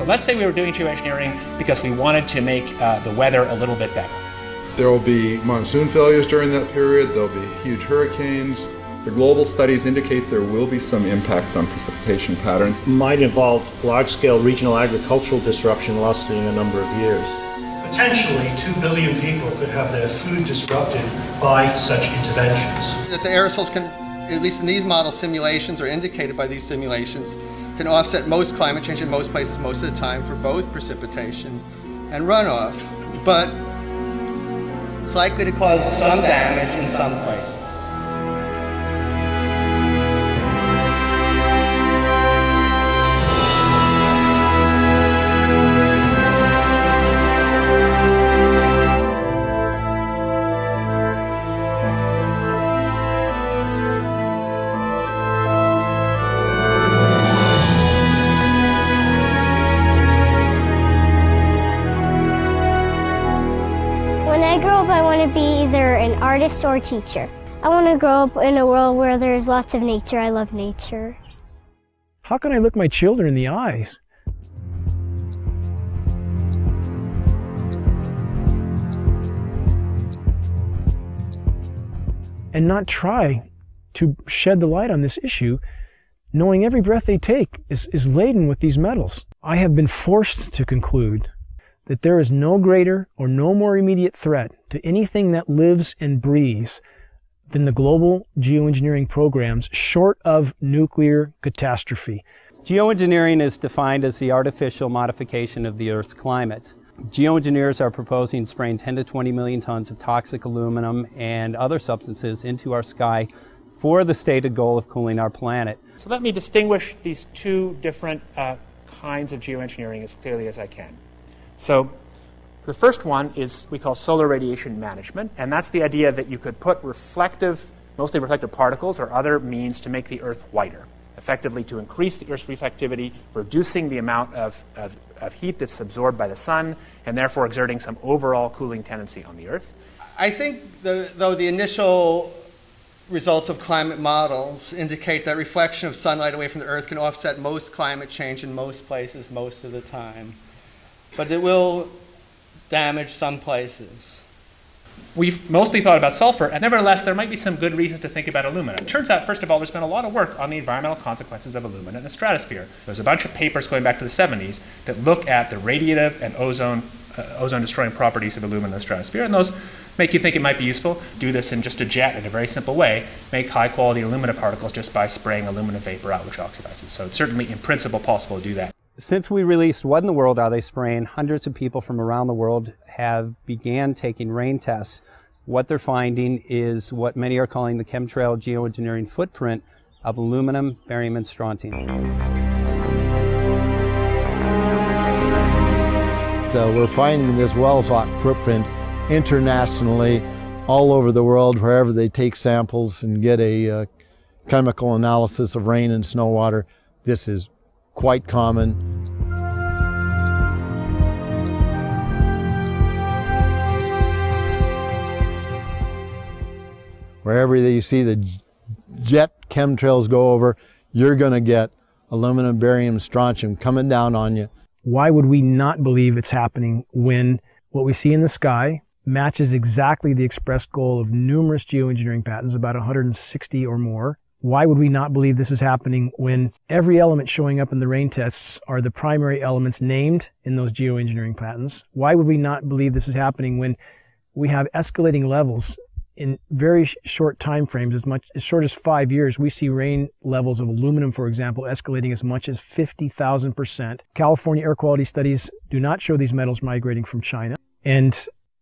So let's say we were doing geoengineering because we wanted to make the weather a little bit better. There will be monsoon failures during that period, there'll be huge hurricanes. The global studies indicate there will be some impact on precipitation patterns. It might involve large-scale regional agricultural disruption lasting a number of years. Potentially, 2 billion people could have their food disrupted by such interventions. That the aerosols can, at least in these model simulations or indicated by these simulations, can offset most climate change in most places most of the time for both precipitation and runoff. But it's likely to cause some damage in some places. Artist or teacher. I want to grow up in a world where there's lots of nature. I love nature. How can I look my children in the eyes and not try to shed the light on this issue, knowing every breath they take is laden with these metals? I have been forced to conclude that there is no greater or no more immediate threat to anything that lives and breathes than the global geoengineering programs short of nuclear catastrophe. Geoengineering is defined as the artificial modification of the Earth's climate. Geoengineers are proposing spraying 10 to 20 million tons of toxic aluminum and other substances into our sky for the stated goal of cooling our planet. So let me distinguish these two different kinds of geoengineering as clearly as I can. So the first one is we call solar radiation management, and that's the idea that you could put mostly reflective particles or other means to make the Earth whiter, effectively to increase the Earth's reflectivity, reducing the amount of heat that's absorbed by the sun, and therefore exerting some overall cooling tendency on the Earth. I think, though the initial results of climate models indicate that reflection of sunlight away from the Earth can offset most climate change in most places most of the time. But it will damage some places. We've mostly thought about sulfur, and nevertheless, there might be some good reasons to think about alumina. It turns out, first of all, there's been a lot of work on the environmental consequences of alumina in the stratosphere. There's a bunch of papers going back to the 70s that look at the radiative and ozone-destroying properties of alumina in the stratosphere, and those make you think it might be useful. Do this in just a jet in a very simple way. Make high-quality alumina particles just by spraying aluminum vapor out, which oxidizes. So it's certainly, in principle, possible to do that. Since we released What in the World Are They Spraying, hundreds of people from around the world have began taking rain tests. What they're finding is what many are calling the chemtrail geoengineering footprint of aluminum, barium, and strontium. We're finding this well-thought footprint internationally, all over the world, wherever they take samples and get a chemical analysis of rain and snow water. This is quite common. Wherever you see the jet chemtrails go over, you're going to get aluminum, barium, strontium coming down on you. Why would we not believe it's happening when what we see in the sky matches exactly the expressed goal of numerous geoengineering patents, about 160 or more? Why would we not believe this is happening when every element showing up in the rain tests are the primary elements named in those geoengineering patents? Why would we not believe this is happening when we have escalating levels in very short time frames, as short as 5 years? We see rain levels of aluminum, for example, escalating as much as 50,000%. California air quality studies do not show these metals migrating from China. And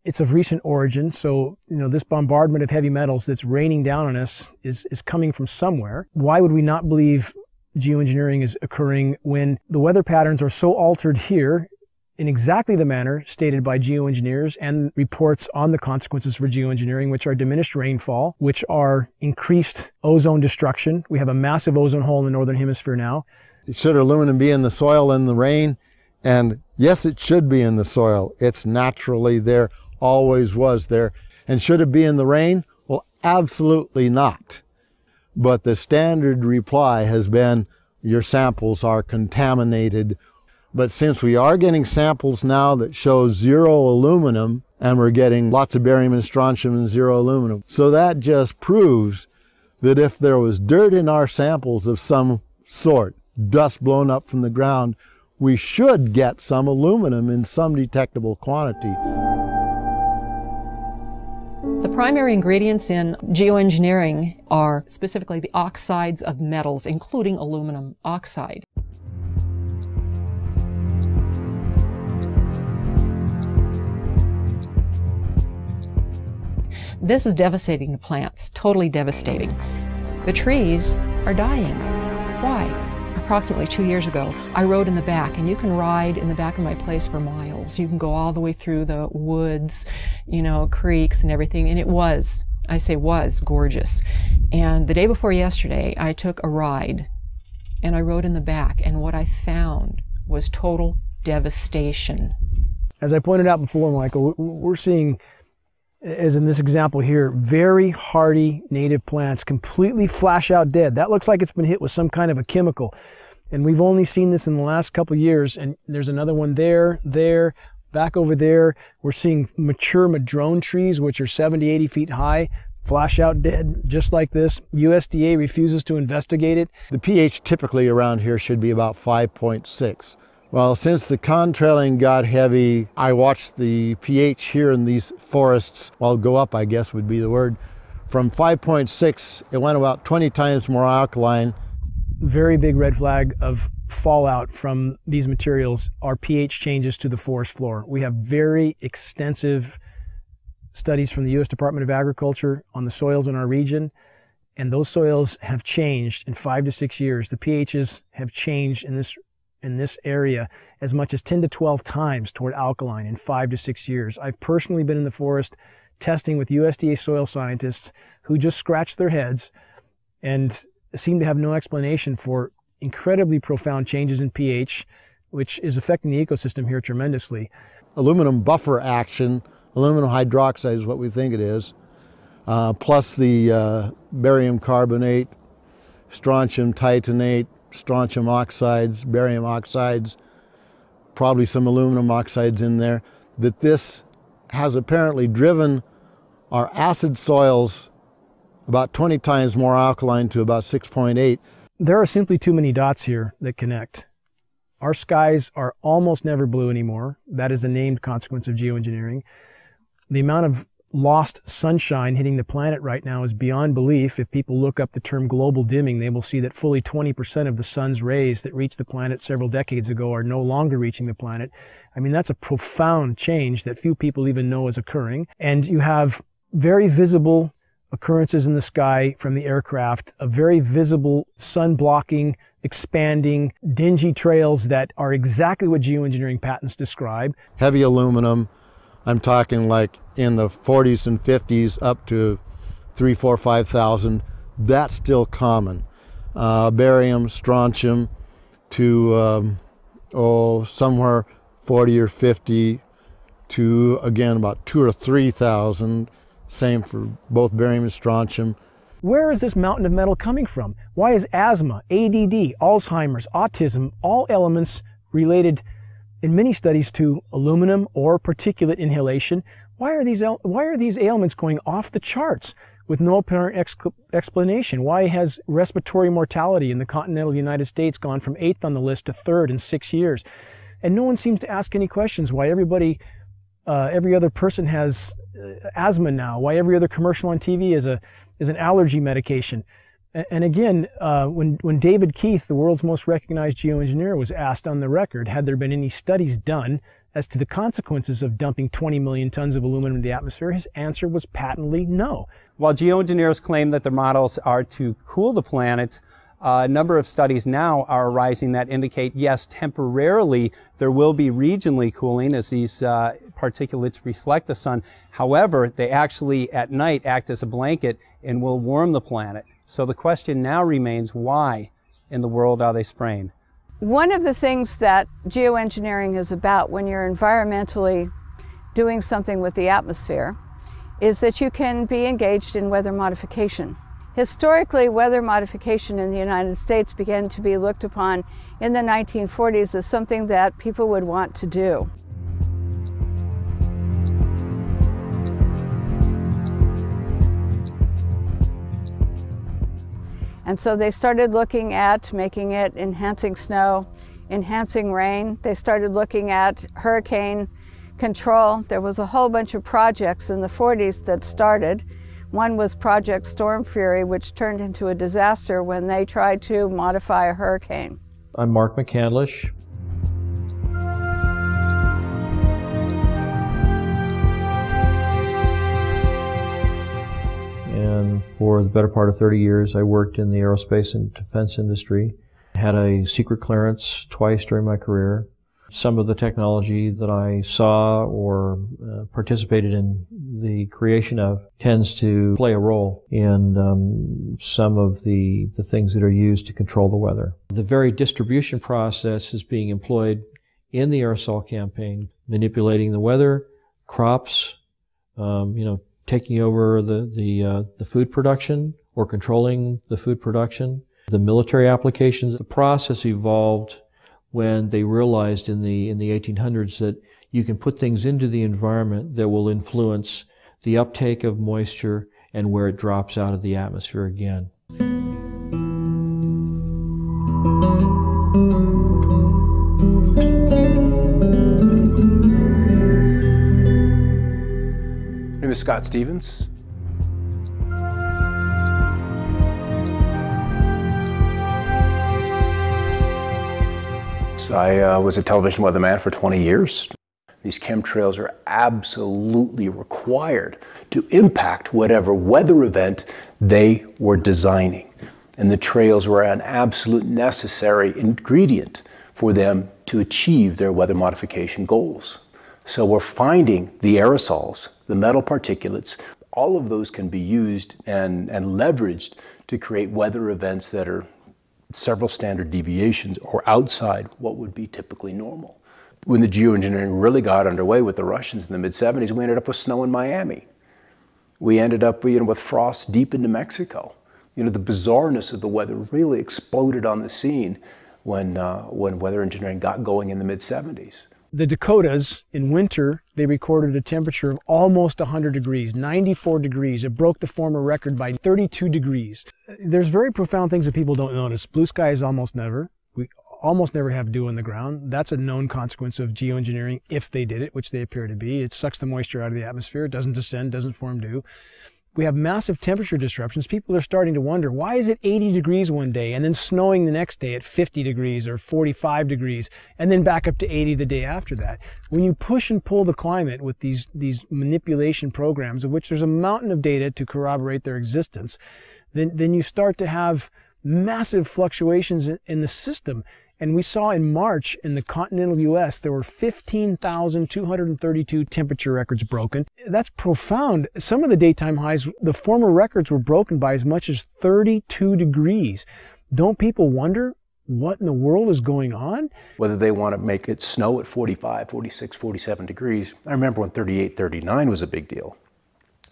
it's of recent origin, so this bombardment of heavy metals that's raining down on us is coming from somewhere. Why would we not believe geoengineering is occurring when the weather patterns are so altered here in exactly the manner stated by geoengineers and reports on the consequences for geoengineering, which are diminished rainfall, which are increased ozone destruction? We have a massive ozone hole in the northern hemisphere now. Should aluminum be in the soil in the rain? And yes, it should be in the soil. It's naturally there. Always was there. And should it be in the rain? Well, absolutely not. But the standard reply has been, your samples are contaminated But since we are getting samples now that show 0 aluminum, and we're getting lots of barium and strontium and 0 aluminum, so that just proves that if there was dirt in our samples of some sort, dust blown up from the ground, we should get some aluminum in some detectable quantity. The primary ingredients in geoengineering are specifically the oxides of metals, including aluminum oxide. This is devastating to plants, totally devastating. The trees are dying. Why? Approximately 2 years ago, I rode in the back, and you can ride in the back of my place for miles. You can go all the way through the woods, you know, creeks and everything, and it was, I say was, gorgeous. And the day before yesterday, I took a ride, and I rode in the back, and what I found was total devastation. As I pointed out before, Michael, we're seeing, as in this example here, very hardy native plants completely flash out dead. That looks like it's been hit with some kind of a chemical. And we've only seen this in the last couple of years. And there's another one there, back over there. We're seeing mature madrone trees, which are 70, 80 feet high, flash out dead, just like this. USDA refuses to investigate it. The pH typically around here should be about 5.6. Well, since the contrailing got heavy, I watched the pH here in these forests, well, go up, I guess would be the word. From 5.6, it went about 20 times more alkaline. Very big red flag of fallout from these materials are pH changes to the forest floor. We have very extensive studies from the U.S. Department of Agriculture on the soils in our region, and those soils have changed in 5 to 6 years. The pHs have changed in this area as much as 10 to 12 times toward alkaline in 5 to 6 years. I've personally been in the forest testing with USDA soil scientists who just scratch their heads and seem to have no explanation for incredibly profound changes in pH, which is affecting the ecosystem here tremendously. Aluminum buffer action, aluminum hydroxide is what we think it is, plus the barium carbonate, strontium titanate, strontium oxides, barium oxides, probably some aluminum oxides in there, that this has apparently driven our acid soils about 20 times more alkaline to about 6.8. There are simply too many dots here that connect. Our skies are almost never blue anymore. That is a named consequence of geoengineering. The amount of lost sunshine hitting the planet right now is beyond belief. If people look up the term global dimming, they will see that fully 20% of the sun's rays that reached the planet several decades ago are no longer reaching the planet. I mean, that's a profound change that few people even know is occurring. And you have very visible occurrences in the sky from the aircraft, a very visible sun-blocking, expanding, dingy trails that are exactly what geoengineering patents describe. Heavy aluminum, I'm talking like in the 40s and 50s up to 3, 4, 5,000. That's still common. Barium, strontium to somewhere 40 or 50 to, again, about 2,000 or 3,000. Same for both barium and strontium. Where is this mountain of metal coming from? Why is asthma, ADD, Alzheimer's, autism, all elements related in many studies to aluminum or particulate inhalation? Why are these ailments going off the charts with no apparent explanation? Why has respiratory mortality in the continental United States gone from 8th on the list to 3rd in 6 years? And no one seems to ask any questions. Why every other person has asthma now? Why every other commercial on TV is an allergy medication? And again, when David Keith, the world's most recognized geoengineer, was asked on the record, had there been any studies done as to the consequences of dumping 20 million tons of aluminum in the atmosphere, his answer was patently no. While geoengineers claim that their models are to cool the planet, a number of studies now are arising that indicate, yes, temporarily there will be regionally cooling as these particulates reflect the sun. However, they actually at night act as a blanket and will warm the planet. So the question now remains, why in the world are they spraying? One of the things that geoengineering is about when you're environmentally doing something with the atmosphere is that you can be engaged in weather modification. Historically, weather modification in the United States began to be looked upon in the 1940s as something that people would want to do. And so they started looking at making it enhancing snow, enhancing rain. They started looking at hurricane control. There was a whole bunch of projects in the 40s that started. One was Project Storm Fury, which turned into a disaster when they tried to modify a hurricane. I'm Mark McCandlish. And for the better part of 30 years, I worked in the aerospace and defense industry. Had a secret clearance twice during my career. Some of the technology that I saw or participated in the creation of tends to play a role in some of the things that are used to control the weather. The very distribution process is being employed in the aerosol campaign, manipulating the weather, crops, taking over the food production or controlling the food production. The military applications, the process evolved when they realized in the 1800s that you can put things into the environment that will influence the uptake of moisture and where it drops out of the atmosphere again. My name is Scott Stevens. I was a television weatherman for 20 years. These chemtrails are absolutely required to impact whatever weather event they were designing. And the trails were an absolute necessary ingredient for them to achieve their weather modification goals. So we're finding the aerosols, the metal particulates, all of those can be used and leveraged to create weather events that are several standard deviations or outside what would be typically normal. When the geoengineering really got underway with the Russians in the mid-70s, we ended up with snow in Miami. We ended up with frost deep into Mexico. The bizarreness of the weather really exploded on the scene when weather engineering got going in the mid-70s. The Dakotas, in winter, they recorded a temperature of almost 100 degrees, 94 degrees. It broke the former record by 32 degrees. There's very profound things that people don't notice. Blue skies almost never. We almost never have dew on the ground. That's a known consequence of geoengineering if they did it, which they appear to be. It sucks the moisture out of the atmosphere. It doesn't descend, doesn't form dew. We have massive temperature disruptions. People are starting to wonder, why is it 80 degrees one day and then snowing the next day at 50 degrees or 45 degrees and then back up to 80 the day after that? When you push and pull the climate with these manipulation programs, of which there's a mountain of data to corroborate their existence, then you start to have massive fluctuations in the system. And we saw in March in the continental U.S. there were 15,232 temperature records broken. That's profound. Some of the daytime highs, the former records were broken by as much as 32 degrees. Don't people wonder what in the world is going on? Whether they want to make it snow at 45, 46, 47 degrees. I remember when 38, 39 was a big deal.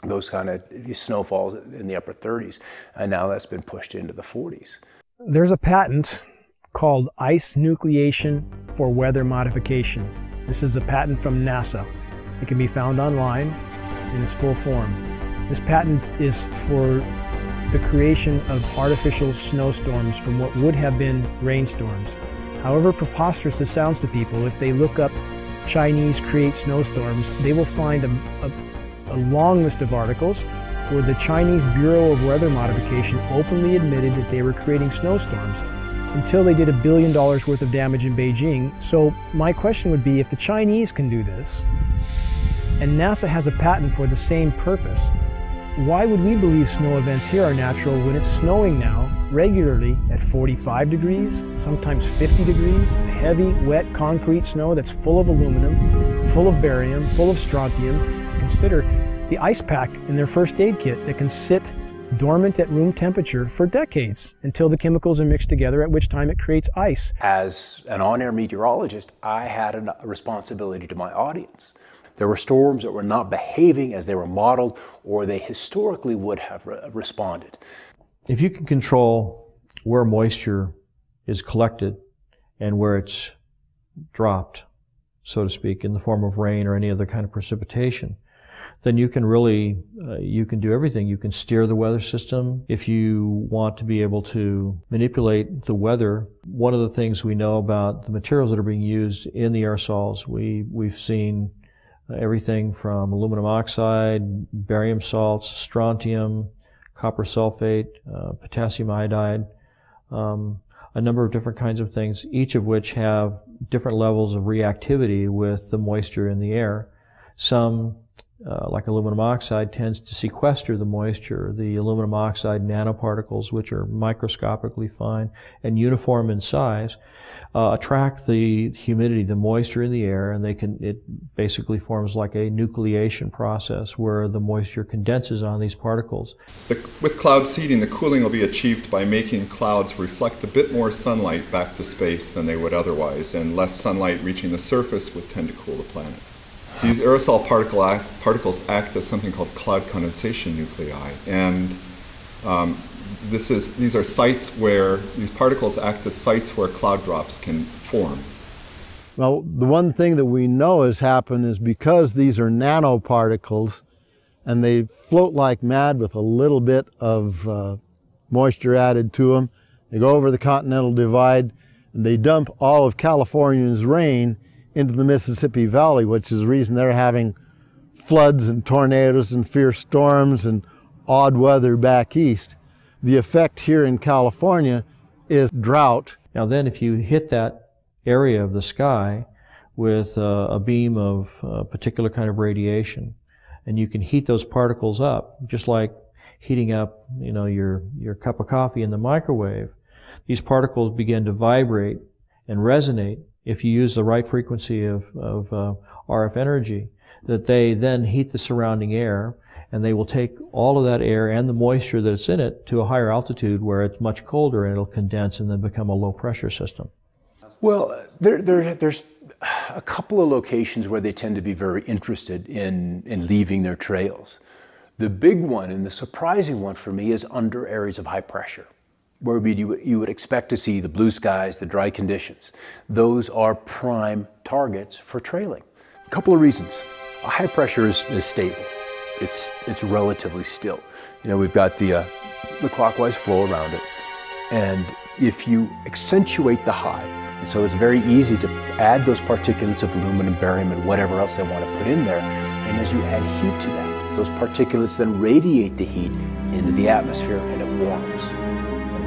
Those kind of snowfalls in the upper 30s. And now that's been pushed into the 40s. There's a patent called ice nucleation for weather modification. This is a patent from NASA. It can be found online in its full form. This patent is for the creation of artificial snowstorms from what would have been rainstorms. However preposterous this sounds to people, if they look up Chinese create snowstorms, they will find a long list of articles where the Chinese Bureau of Weather Modification openly admitted that they were creating snowstorms until they did $1 billion worth of damage in Beijing. So my question would be, if the Chinese can do this, and NASA has a patent for the same purpose, why would we believe snow events here are natural when it's snowing now regularly at 45 degrees, sometimes 50 degrees, heavy, wet, concrete snow that's full of aluminum, full of barium, full of strontium? Consider the ice pack in their first aid kit that can sit dormant at room temperature for decades until the chemicals are mixed together, at which time it creates ice. As an on-air meteorologist, I had a responsibility to my audience. There were storms that were not behaving as they were modeled or they historically would have responded. If you can control where moisture is collected and where it's dropped, so to speak, in the form of rain or any other kind of precipitation, then you can really, you can do everything. You can steer the weather system. If you want to be able to manipulate the weather, one of the things we know about the materials that are being used in the aerosols, we've seen everything from aluminum oxide, barium salts, strontium, copper sulfate, potassium iodide, a number of different kinds of things, each of which have different levels of reactivity with the moisture in the air. Some, like aluminum oxide, tends to sequester the moisture. The aluminum oxide nanoparticles, which are microscopically fine and uniform in size, attract the humidity, the moisture in the air, and it basically forms like a nucleation process where the moisture condenses on these particles. With cloud seeding, the cooling will be achieved by making clouds reflect a bit more sunlight back to space than they would otherwise, and less sunlight reaching the surface would tend to cool the planet. These aerosol particles act as something called cloud condensation nuclei, and these are sites where these particles act as sites where cloud drops can form. Well, the one thing that we know has happened is because these are nanoparticles and they float like mad with a little bit of moisture added to them, they go over the Continental Divide and they dump all of California's rain into the Mississippi Valley, which is the reason they're having floods and tornadoes and fierce storms and odd weather back east. The effect here in California is drought. Now then, if you hit that area of the sky with a beam of a particular kind of radiation, and you can heat those particles up, just like heating up, your cup of coffee in the microwave, these particles begin to vibrate and resonate if you use the right frequency of RF energy, that they then heat the surrounding air, and they will take all of that air and the moisture that's in it to a higher altitude where it's much colder, and it'll condense and then become a low pressure system. Well, there's a couple of locations where they tend to be very interested in leaving their trails. The big one and the surprising one for me is under areas of high pressure, where you would expect to see the blue skies, the dry conditions. Those are prime targets for trailing. A couple of reasons. High pressure is stable. It's relatively still. We've got the clockwise flow around it. And if you accentuate the high, and so it's very easy to add those particulates of aluminum, barium, and whatever else they want to put in there. And as you add heat to that, those particulates then radiate the heat into the atmosphere and it warms.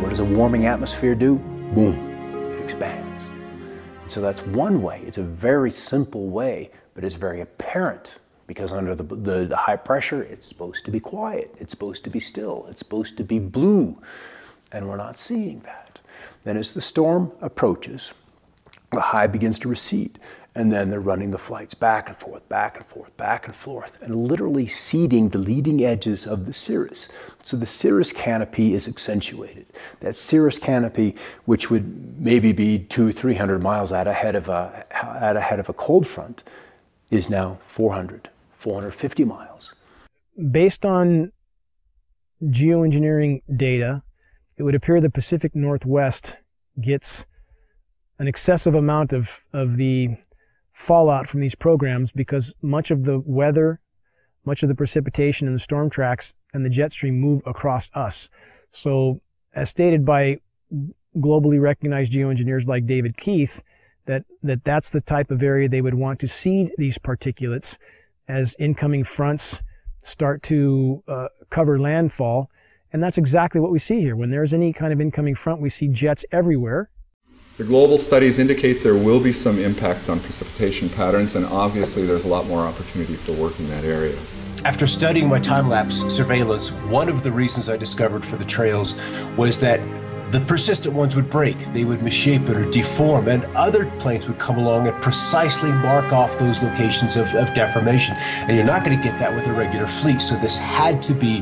What does a warming atmosphere do? Boom, it expands. And so that's one way. It's a very simple way, but it's very apparent because under the high pressure, it's supposed to be quiet. It's supposed to be still. It's supposed to be blue. And we're not seeing that. Then as the storm approaches, the high begins to recede. And then they're running the flights back and forth, back and forth, back and forth, and literally seeding the leading edges of the cirrus. So the cirrus canopy is accentuated. That cirrus canopy, which would maybe be 200-300 miles out ahead of a cold front, is now 450 miles. Based on geoengineering data, it would appear the Pacific Northwest gets an excessive amount of the fallout from these programs because much of the weather, much of the precipitation and the storm tracks and the jet stream move across us. So as stated by globally recognized geoengineers like David Keith, that's the type of area they would want to seed these particulates as incoming fronts start to cover landfall. And that's exactly what we see here. When there's any kind of incoming front, we see jets everywhere. The global studies indicate there will be some impact on precipitation patterns, and obviously there's a lot more opportunity for work in that area. After studying my time-lapse surveillance, one of the reasons I discovered for the trails was that the persistent ones would break, they would misshapen or deform, and other planes would come along and precisely mark off those locations of deformation. And you're not going to get that with a regular fleet, so this had to be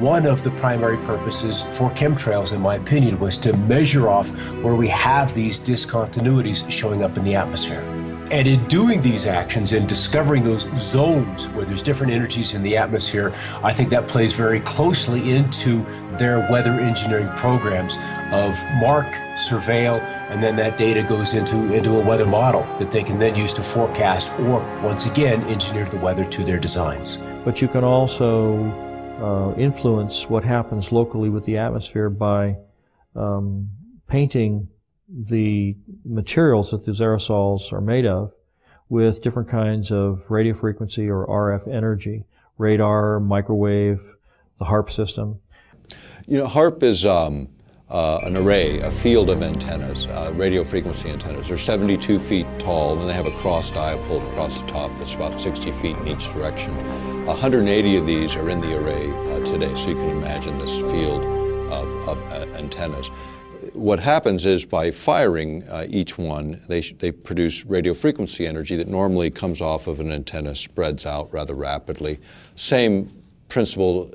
one of the primary purposes for chemtrails, in my opinion, was to measure off where we have these discontinuities showing up in the atmosphere. And in doing these actions and discovering those zones where there's different energies in the atmosphere, I think that plays very closely into their weather engineering programs of mark, surveil, and then that data goes into a weather model that they can then use to forecast or, once again, engineer the weather to their designs. But you can also influence what happens locally with the atmosphere by painting the materials that these aerosols are made of with different kinds of radio frequency or RF energy, radar, microwave, the HARP system. You know, HARP is an array, a field of antennas, radio frequency antennas. They're 72 feet tall, and they have a cross dipole across the top that's about 60 feet in each direction. 180 of these are in the array today, so you can imagine this field of antennas. What happens is by firing each one, they produce radio frequency energy that normally comes off of an antenna, spreads out rather rapidly. Same principle.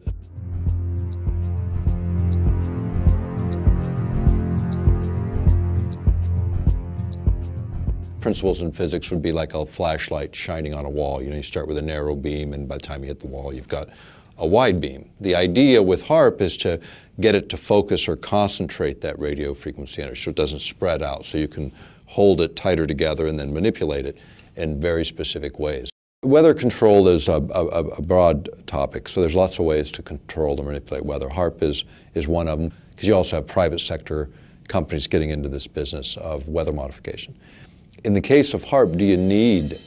Principles in physics would be like a flashlight shining on a wall. You know, you start with a narrow beam, and by the time you hit the wall, you've got a wide beam. The idea with HARP is to get it to focus or concentrate that radio frequency energy so it doesn't spread out, so you can hold it tighter together and then manipulate it in very specific ways. Weather control is a broad topic, so there's lots of ways to control and manipulate weather. HARP is one of them, because you also have private sector companies getting into this business of weather modification. In the case of HARP, do you need,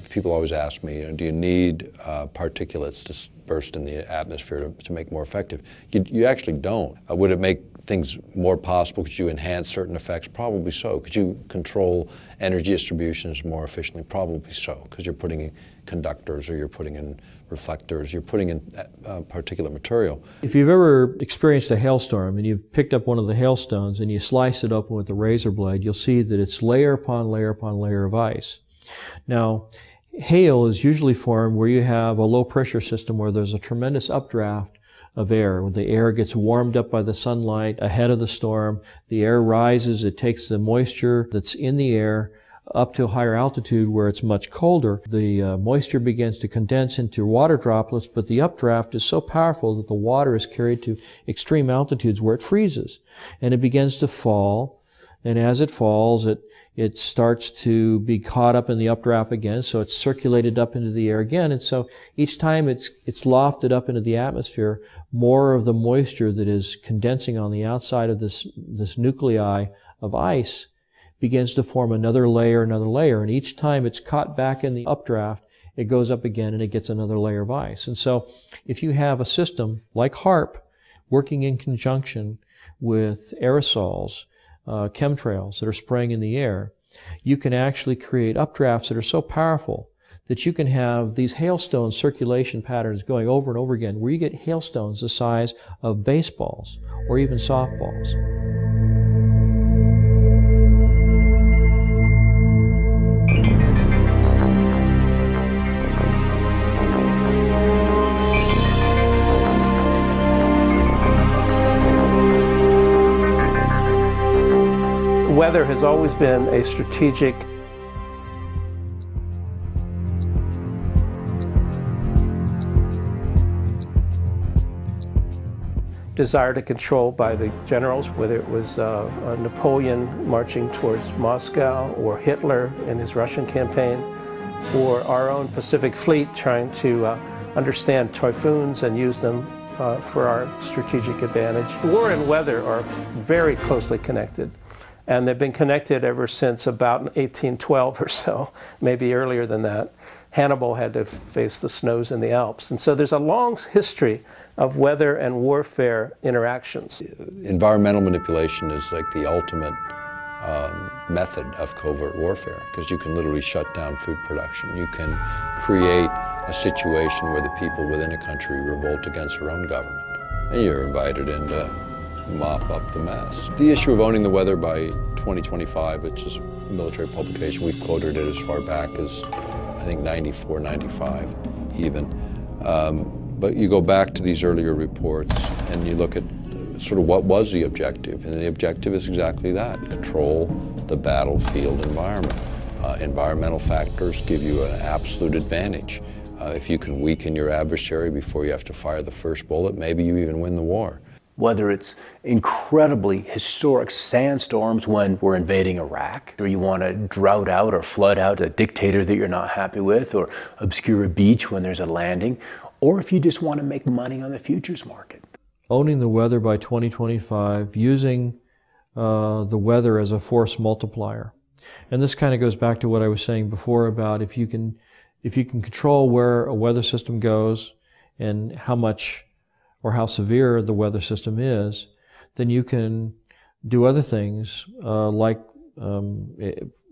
people always ask me, do you need particulates dispersed in the atmosphere to make more effective? You actually don't. Would it make things more possible? Could you enhance certain effects? Probably so. Could you control energy distributions more efficiently? Probably so, because you're putting in conductors, or you're putting in reflectors, you're putting in particulate material. If you've ever experienced a hailstorm and you've picked up one of the hailstones and you slice it open with a razor blade, you'll see that it's layer upon layer upon layer of ice. Now, hail is usually formed where you have a low pressure system where there's a tremendous updraft of air. When the air gets warmed up by the sunlight ahead of the storm, the air rises, it takes the moisture that's in the air up to a higher altitude where it's much colder. The moisture begins to condense into water droplets, but the updraft is so powerful that the water is carried to extreme altitudes where it freezes. And it begins to fall, and as it falls, it starts to be caught up in the updraft again, so it's circulated up into the air again, and so each time it's lofted up into the atmosphere, more of the moisture that is condensing on the outside of this nuclei of ice begins to form another layer, and each time it's caught back in the updraft, it goes up again and it gets another layer of ice. And so if you have a system like HARP working in conjunction with aerosols, chemtrails that are spraying in the air, you can actually create updrafts that are so powerful that you can have these hailstone circulation patterns going over and over again, where you get hailstones the size of baseballs or even softballs. Weather has always been a strategic desire to control by the generals, whether it was Napoleon marching towards Moscow, or Hitler in his Russian campaign, or our own Pacific Fleet trying to understand typhoons and use them for our strategic advantage. War and weather are very closely connected. And they've been connected ever since about 1812 or so, maybe earlier than that. Hannibal had to face the snows in the Alps. And so there's a long history of weather and warfare interactions. Environmental manipulation is like the ultimate method of covert warfare, because you can literally shut down food production. You can create a situation where the people within a country revolt against their own government, and you're invited in to mop up the mess. The issue of owning the weather by 2025, which is a military publication, we've quoted it as far back as, I think, 94, 95 even. But you go back to these earlier reports and you look at sort of what was the objective, and the objective is exactly that: control the battlefield environment. Environmental factors give you an absolute advantage. If you can weaken your adversary before you have to fire the first bullet, maybe you even win the war. Whether it's incredibly historic sandstorms when we're invading Iraq, or you want to drought out or flood out a dictator that you're not happy with, or obscure a beach when there's a landing, or if you just want to make money on the futures market. Owning the weather by 2025, using the weather as a force multiplier. And this kind of goes back to what I was saying before about if you can control where a weather system goes and how much or how severe the weather system is, then you can do other things like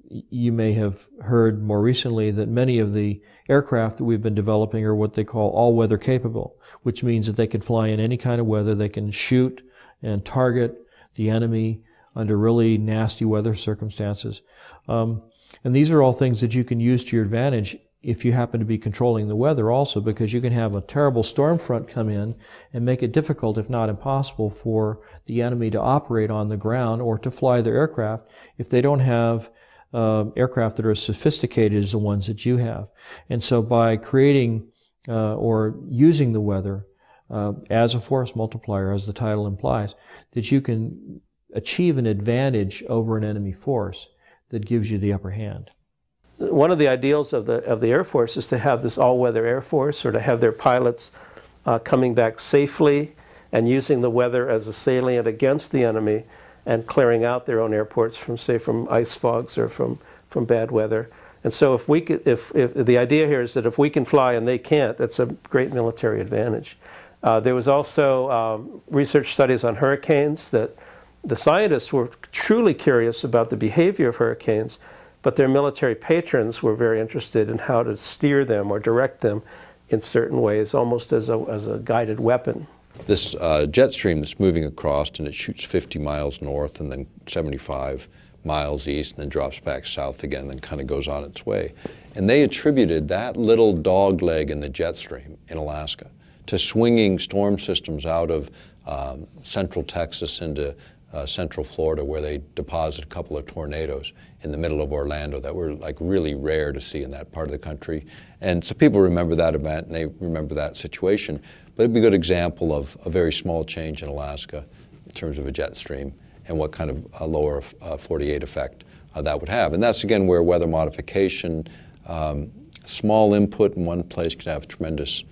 you may have heard more recently that many of the aircraft that we've been developing are what they call all-weather capable, which means that they can fly in any kind of weather. They can shoot and target the enemy under really nasty weather circumstances. And these are all things that you can use to your advantage if you happen to be controlling the weather also, because you can have a terrible storm front come in and make it difficult, if not impossible, for the enemy to operate on the ground or to fly their aircraft if they don't have aircraft that are as sophisticated as the ones that you have. And so by creating or using the weather as a force multiplier, as the title implies, that you can achieve an advantage over an enemy force that gives you the upper hand. One of the ideals of the Air Force is to have this all-weather Air Force, or to have their pilots coming back safely and using the weather as a salient against the enemy and clearing out their own airports from, say, from ice fogs or from bad weather. And so if the idea here is that if we can fly and they can't, that's a great military advantage. There was also research studies on hurricanes that the scientists were truly curious about the behavior of hurricanes, but their military patrons were very interested in how to steer them or direct them in certain ways, almost as a guided weapon. This jet stream that's moving across, and it shoots 50 miles north and then 75 miles east and then drops back south again, then kind of goes on its way. And they attributed that little dog leg in the jet stream in Alaska to swinging storm systems out of central Texas into central Florida, where they deposited a couple of tornadoes in the middle of Orlando that were like really rare to see in that part of the country. And so people remember that event and they remember that situation. But it'd be a good example of a very small change in Alaska in terms of a jet stream and what kind of a lower 48 effect that would have. And that's again where weather modification, small input in one place can have tremendous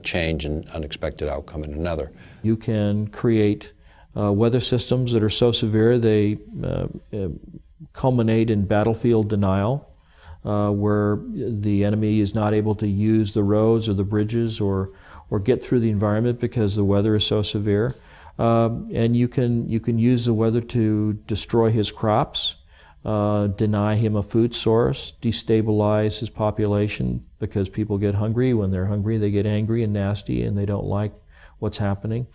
change and unexpected outcome in another. You can create weather systems that are so severe they culminate in battlefield denial, where the enemy is not able to use the roads or the bridges or get through the environment because the weather is so severe. And you can use the weather to destroy his crops, deny him a food source, destabilize his population because people get hungry. When they're hungry, they get angry and nasty and they don't like what's happening.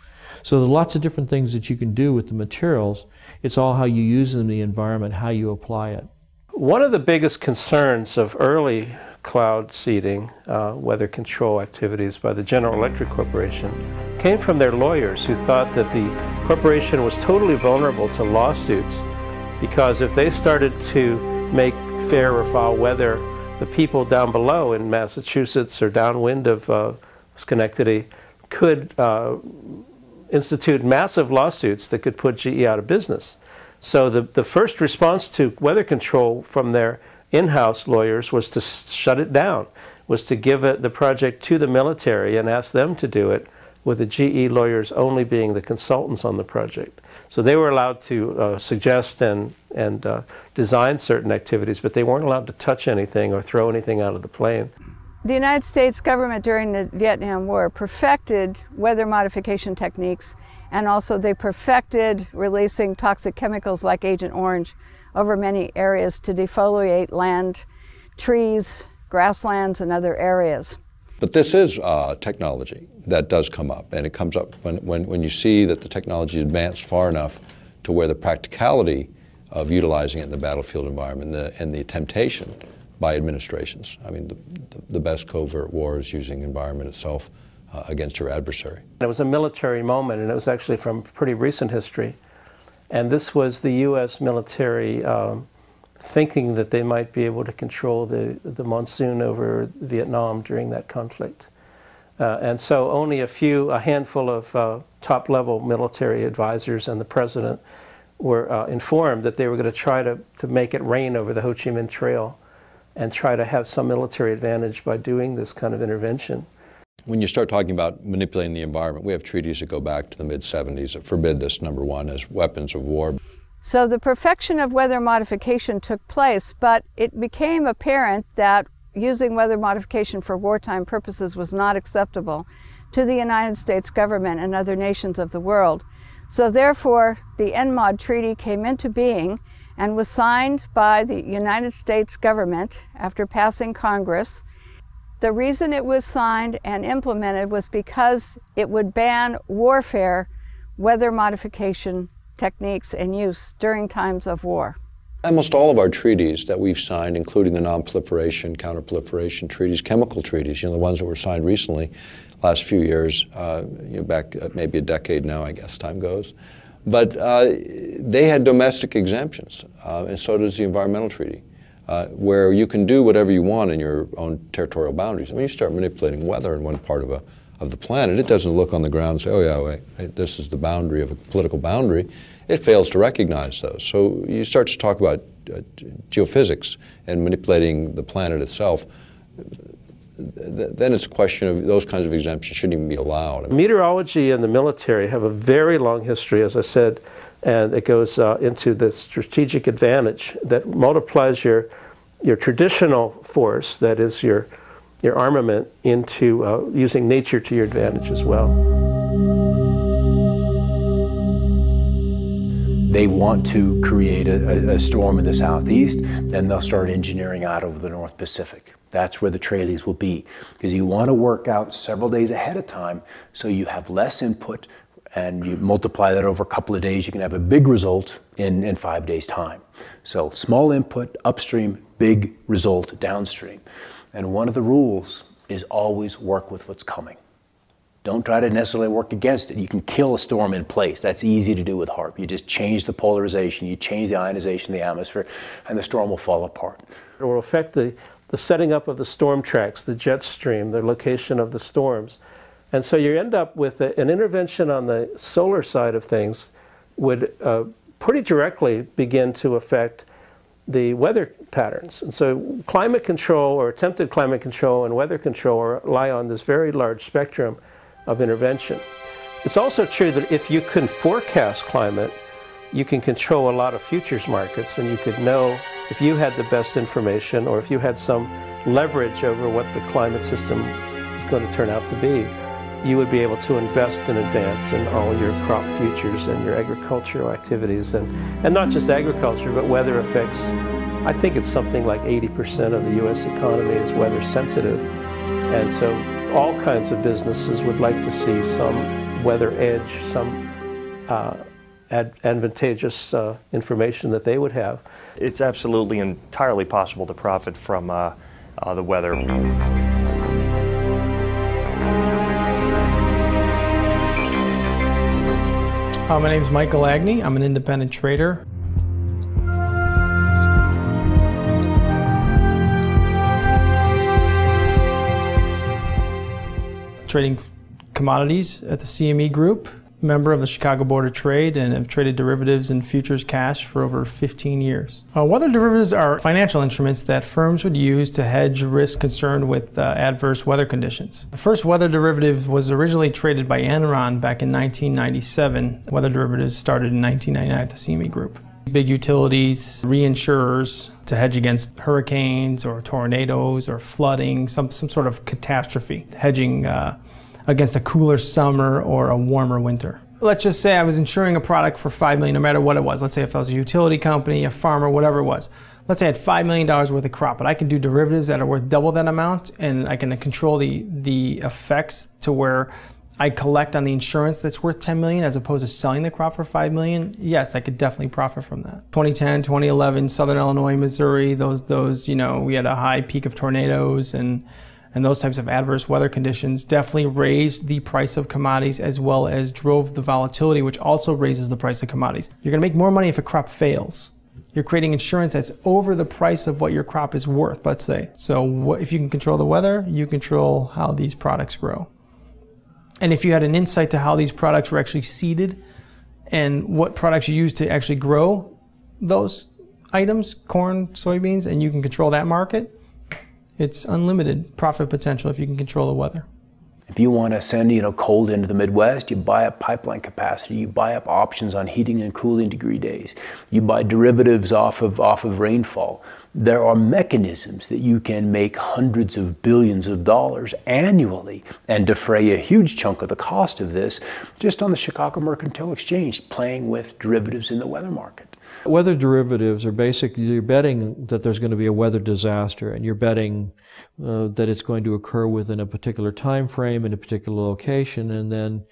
So there's lots of different things that you can do with the materials. It's all how you use them in the environment, how you apply it. One of the biggest concerns of early cloud seeding, weather control activities by the General Electric Corporation came from their lawyers, who thought that the corporation was totally vulnerable to lawsuits, because if they started to make fair or foul weather, the people down below in Massachusetts or downwind of Schenectady could institute massive lawsuits that could put GE out of business. So the first response to weather control from their in-house lawyers was to shut it down, was to give the project to the military and ask them to do it, with the GE lawyers only being the consultants on the project. So they were allowed to suggest and design certain activities, but they weren't allowed to touch anything or throw anything out of the plane. The United States government during the Vietnam War perfected weather modification techniques, and also they perfected releasing toxic chemicals like Agent Orange over many areas to defoliate land, trees, grasslands, and other areas. But this is technology that does come up, and it comes up when you see that the technology is advanced far enough to where the practicality of utilizing it in the battlefield environment and the temptation by administrations. I mean, the best covert war is using the environment itself against your adversary. It was a military moment, and it was actually from pretty recent history. And this was the U.S. military thinking that they might be able to control the monsoon over Vietnam during that conflict. And so only a handful of top-level military advisors and the president were informed that they were going to try to make it rain over the Ho Chi Minh Trail and try to have some military advantage by doing this kind of intervention. When you start talking about manipulating the environment, we have treaties that go back to the mid-70s that forbid this, number one, as weapons of war. So the perfection of weather modification took place, but it became apparent that using weather modification for wartime purposes was not acceptable to the United States government and other nations of the world. So therefore, the NMOD Treaty came into being and was signed by the United States government after passing Congress. The reason it was signed and implemented was because it would ban warfare, weather modification techniques and use during times of war. Almost all of our treaties that we've signed, including the non-proliferation, counter-proliferation treaties, chemical treaties, the ones that were signed recently, last few years, back maybe a decade now, I guess time goes. But they had domestic exemptions, and so does the environmental treaty, where you can do whatever you want in your own territorial boundaries. I mean, you start manipulating weather in one part of the planet, it doesn't look on the ground and say, oh yeah, wait, this is the boundary of a political boundary. It fails to recognize those. So you start to talk about geophysics and manipulating the planet itself, then it's a question of those kinds of exemptions shouldn't even be allowed. Meteorology and the military have a very long history, as I said, and it goes into the strategic advantage that multiplies your traditional force, that is your armament, into using nature to your advantage as well. They want to create a storm in the southeast, and they'll start engineering out over the North Pacific. That's where the trailies will be, because you want to work out several days ahead of time so you have less input, and you multiply that over a couple of days, you can have a big result in 5 days' time. So small input upstream, big result downstream. And one of the rules is always work with what's coming. Don't try to necessarily work against it. You can kill a storm in place. That's easy to do with HAARP. You just change the polarization, you change the ionization of the atmosphere, and the storm will fall apart. It will affect the setting up of the storm tracks, the jet stream, the location of the storms. And so you end up with an intervention on the solar side of things would pretty directly begin to affect the weather patterns. And so climate control, or attempted climate control, and weather control rely on this very large spectrum of intervention. It's also true that if you can forecast climate, you can control a lot of futures markets, and you could know if you had the best information, or if you had some leverage over what the climate system is going to turn out to be, you would be able to invest in advance in all your crop futures and your agricultural activities, and not just agriculture, but weather effects. I think it's something like 80% of the US economy is weather sensitive, and so all kinds of businesses would like to see some weather edge, some advantageous information that they would have. It's absolutely entirely possible to profit from the weather. My name is Michael Agnew. I'm an independent trader. Trading commodities at the CME Group, member of the Chicago Board of Trade, and have traded derivatives and futures cash for over 15 years. Weather derivatives are financial instruments that firms would use to hedge risk concerned with adverse weather conditions. The first weather derivative was originally traded by Enron back in 1997. Weather derivatives started in 1999 at the CME Group. Big utilities, reinsurers to hedge against hurricanes or tornadoes or flooding, some sort of catastrophe, hedging against a cooler summer or a warmer winter. Let's just say I was insuring a product for $5 million, no matter what it was. Let's say if I was a utility company, a farmer, whatever it was. Let's say I had $5 million worth of crop, but I can do derivatives that are worth double that amount, and I can control the effects to where I collect on the insurance that's worth $10 million as opposed to selling the crop for $5 million. Yes, I could definitely profit from that. 2010, 2011, Southern Illinois, Missouri, those we had a high peak of tornadoes and those types of adverse weather conditions definitely raised the price of commodities as well as drove the volatility, which also raises the price of commodities. You're going to make more money if a crop fails. You're creating insurance that's over the price of what your crop is worth, let's say. So if you can control the weather, you control how these products grow. And if you had an insight to how these products were actually seeded and what products you use to actually grow those items, corn, soybeans, and you can control that market, it's unlimited profit potential if you can control the weather. If you want to send, cold into the Midwest, you buy up pipeline capacity, you buy up options on heating and cooling degree days, you buy derivatives off of rainfall. There are mechanisms that you can make hundreds of billions of dollars annually and defray a huge chunk of the cost of this just on the Chicago Mercantile Exchange, playing with derivatives in the weather market. Weather derivatives are basically, you're betting that there's going to be a weather disaster, and you're betting that it's going to occur within a particular time frame in a particular location, and then,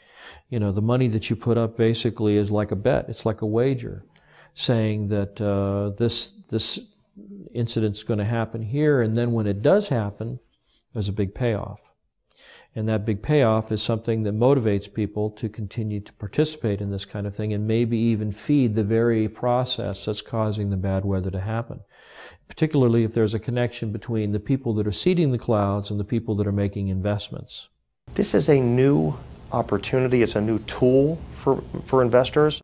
the money that you put up basically is like a bet. It's like a wager, saying that this incident's going to happen here, and then when it does happen, there's a big payoff. And that big payoff is something that motivates people to continue to participate in this kind of thing and maybe even feed the very process that's causing the bad weather to happen. Particularly if there's a connection between the people that are seeding the clouds and the people that are making investments. This is a new opportunity. It's a new tool for investors.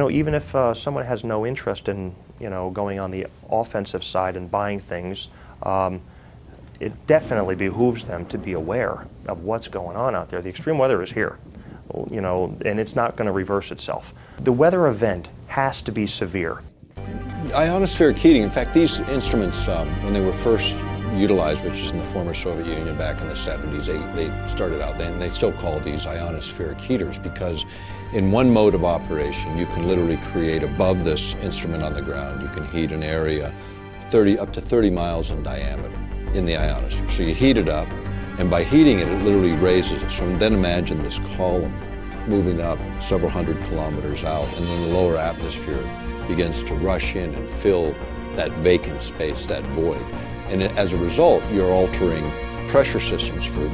Even if someone has no interest in, going on the offensive side and buying things, it definitely behooves them to be aware of what's going on out there. The extreme weather is here, and it's not going to reverse itself. The weather event has to be severe. Ionospheric heating, in fact, these instruments, when they were first utilized, which is in the former Soviet Union back in the 70s, they started out then, they still call these ionospheric heaters because in one mode of operation, you can literally create above this instrument on the ground, you can heat an area up to 30 miles in diameter in the ionosphere. So you heat it up, and by heating it, it literally raises it. So then imagine this column moving up several hundred kilometers out, and then the lower atmosphere begins to rush in and fill that vacant space, that void. And as a result, you're altering pressure systems for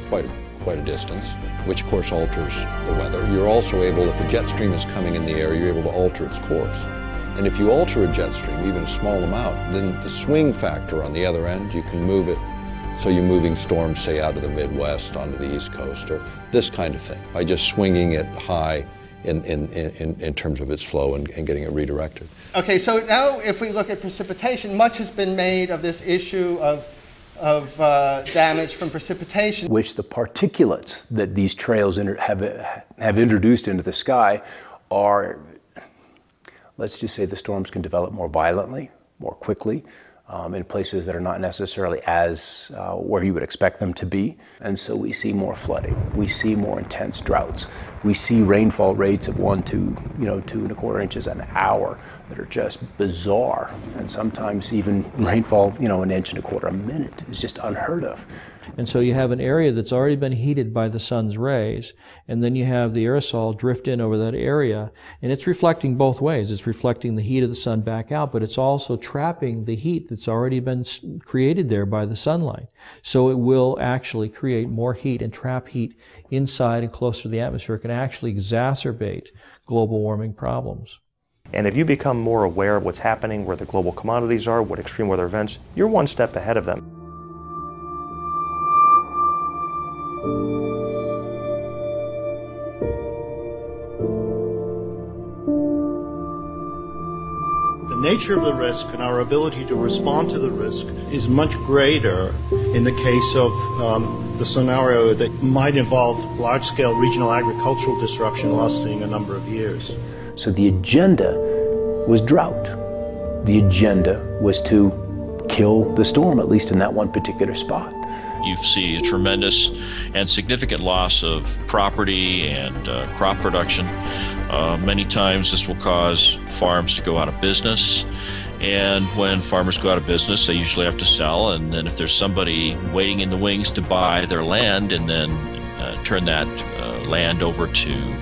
quite a distance, which of course alters the weather. You're also able, if a jet stream is coming in the air, you're able to alter its course. And if you alter a jet stream, even a small amount, then the swing factor on the other end, you can move it so you're moving storms, say, out of the Midwest onto the East Coast, or this kind of thing, by just swinging it high in terms of its flow and getting it redirected. Okay, so now if we look at precipitation, much has been made of this issue of damage from precipitation. Which the particulates that these trails have introduced into the sky are, let's just say the storms can develop more violently, more quickly, in places that are not necessarily as where you would expect them to be. And so we see more flooding, we see more intense droughts, we see rainfall rates of 1 to 2¼ inches an hour that are just bizarre, and sometimes even rainfall 1.25 inches a minute is just unheard of. And so you have an area that's already been heated by the sun's rays, and then you have the aerosol drift in over that area, and it's reflecting both ways. It's reflecting the heat of the sun back out, but it's also trapping the heat that's already been created there by the sunlight. So it will actually create more heat and trap heat inside and closer to the atmosphere. It can actually exacerbate global warming problems. And if you become more aware of what's happening, where the global commodities are, what extreme weather events, you're one step ahead of them. The nature of the risk and our ability to respond to the risk is much greater in the case of the scenario that might involve large-scale regional agricultural disruption lasting a number of years. So the agenda was drought. The agenda was to kill the storm, at least in that one particular spot. You see a tremendous and significant loss of property and crop production. Many times this will cause farms to go out of business, and when farmers go out of business, they usually have to sell, and then if there's somebody waiting in the wings to buy their land and then turn that land over to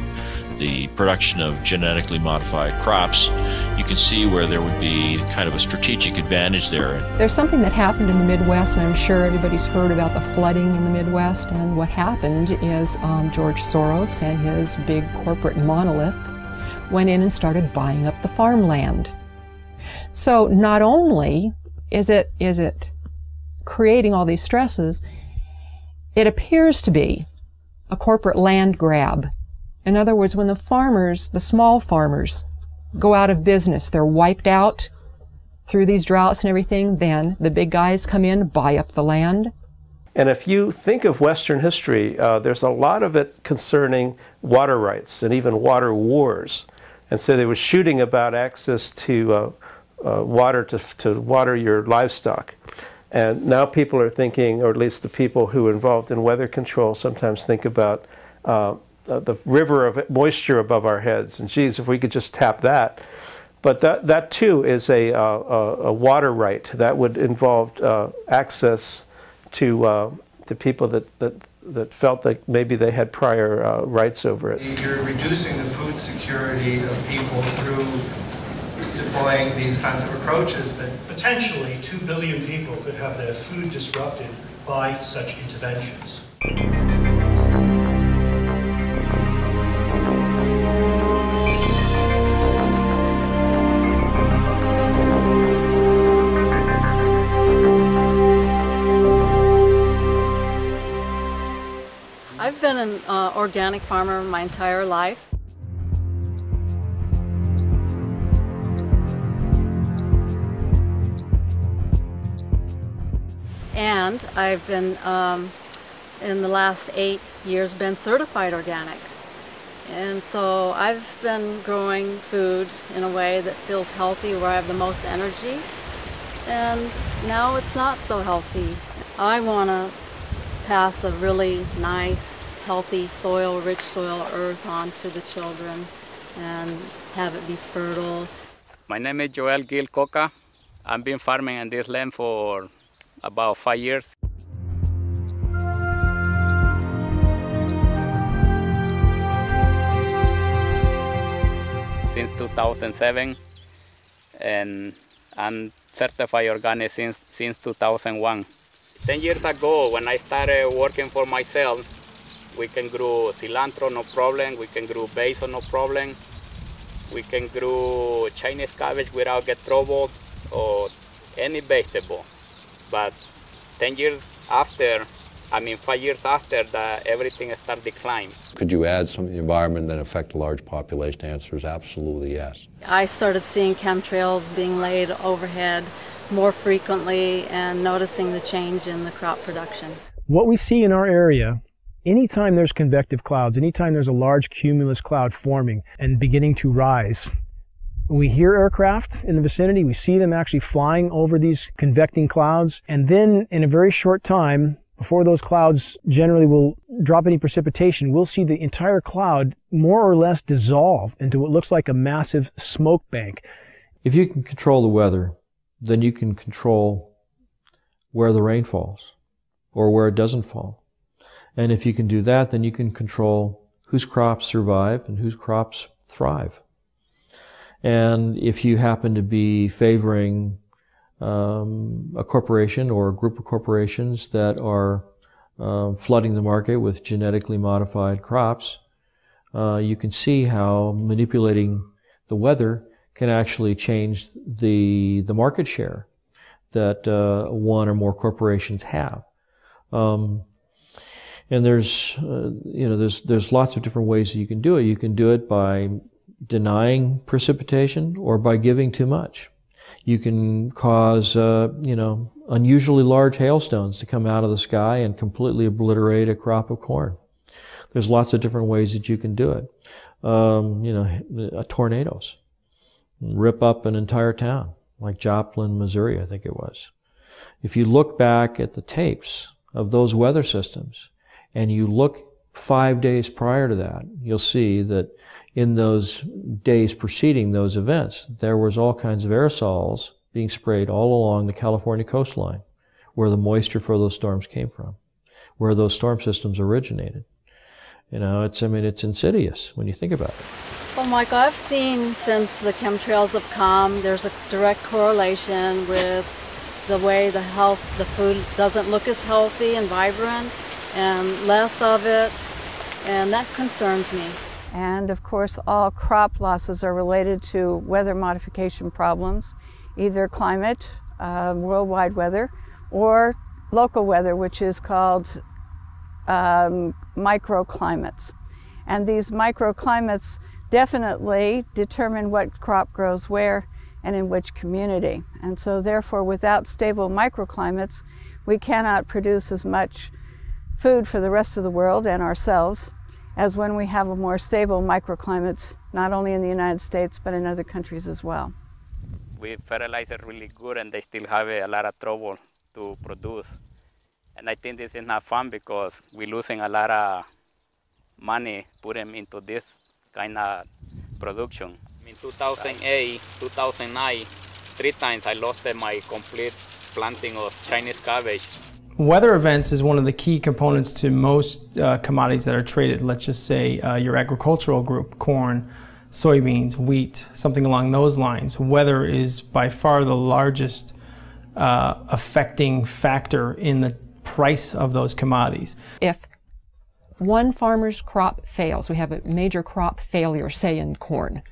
the production of genetically modified crops, you can see where there would be kind of a strategic advantage there. There's something that happened in the Midwest, and I'm sure everybody's heard about the flooding in the Midwest. And what happened is George Soros and his big corporate monolith went in and started buying up the farmland. So not only is it creating all these stresses, it appears to be a corporate land grab. In other words, when the farmers, the small farmers, go out of business, they're wiped out through these droughts and everything, then the big guys come in, buy up the land. And if you think of Western history, there's a lot of it concerning water rights and even water wars. And so they were shooting about access to water to water your livestock. And now people are thinking, or at least the people who are involved in weather control sometimes think about the river of moisture above our heads. And geez, if we could just tap that. But that too is a water right that would involve access to people that felt that maybe they had prior rights over it. You're reducing the food security of people through deploying these kinds of approaches that potentially 2 billion people could have their food disrupted by such interventions. I've been an organic farmer my entire life. And I've been, in the last 8 years, been certified organic. And so I've been growing food in a way that feels healthy, where I have the most energy. And now it's not so healthy. I want to pass a really nice, healthy soil, rich soil, earth on to the children and have it be fertile. My name is Joel Gil Coca. I've been farming in this land for about 5 years. Since 2007, and I'm certified organic since 2001. 10 years ago, when I started working for myself, we can grow cilantro, no problem. We can grow basil, no problem. We can grow Chinese cabbage without get trouble, or any vegetable. But 10 years after, 5 years after, that everything started declining. Could you add some of the environment that affect a large population? The answer is absolutely yes. I started seeing chemtrails being laid overhead more frequently and noticing the change in the crop production. What we see in our area, anytime there's convective clouds, anytime there's a large cumulus cloud forming and beginning to rise, we hear aircraft in the vicinity, we see them actually flying over these convecting clouds, and then in a very short time, before those clouds generally will drop any precipitation, we'll see the entire cloud more or less dissolve into what looks like a massive smoke bank. If you can control the weather, then you can control where the rain falls or where it doesn't fall. And if you can do that, then you can control whose crops survive and whose crops thrive. And if you happen to be favoring a corporation or a group of corporations that are flooding the market with genetically modified crops, you can see how manipulating the weather can actually change the market share that one or more corporations have. And there's lots of different ways that you can do it. You can do it by denying precipitation or by giving too much. You can cause, unusually large hailstones to come out of the sky and completely obliterate a crop of corn. There's lots of different ways that you can do it. Tornadoes rip up an entire town, like Joplin, Missouri, I think it was. If you look back at the tapes of those weather systems, and you look 5 days prior to that, you'll see that in those days preceding those events, there was all kinds of aerosols being sprayed all along the California coastline, where the moisture for those storms came from, where those storm systems originated. You know, it's insidious when you think about it. Well, Michael, I've seen since the chemtrails have come, there's a direct correlation with the way the food doesn't look as healthy and vibrant, and less of it, and that concerns me. And of course, all crop losses are related to weather modification problems, either climate, worldwide weather, or local weather, which is called microclimates. And these microclimates definitely determine what crop grows where and in which community. And so therefore, without stable microclimates, we cannot produce as much food for the rest of the world and ourselves as when we have a more stable microclimates, not only in the United States, but in other countries as well. We fertilize it really good, and they still have a lot of trouble to produce. And I think this is not fun because we're losing a lot of money putting into this kind of production. In 2008, 2009, 3 times I lost my complete planting of Chinese cabbage. Weather events is one of the key components to most commodities that are traded. Let's just say your agricultural group, corn, soybeans, wheat, something along those lines. Weather is by far the largest affecting factor in the price of those commodities. If one farmer's crop fails, we have a major crop failure, say in corn,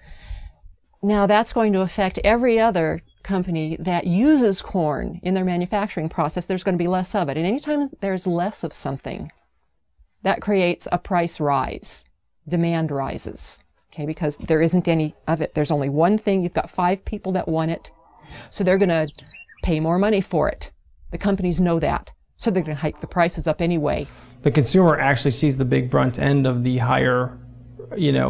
now that's going to affect every other company that uses corn in their manufacturing process. There's going to be less of it. And anytime there's less of something, that creates a price rise. Demand rises, okay, because there isn't any of it. There's only one thing. You've got 5 people that want it, so they're going to pay more money for it. The companies know that, so they're going to hike the prices up anyway. The consumer actually sees the big brunt end of the higher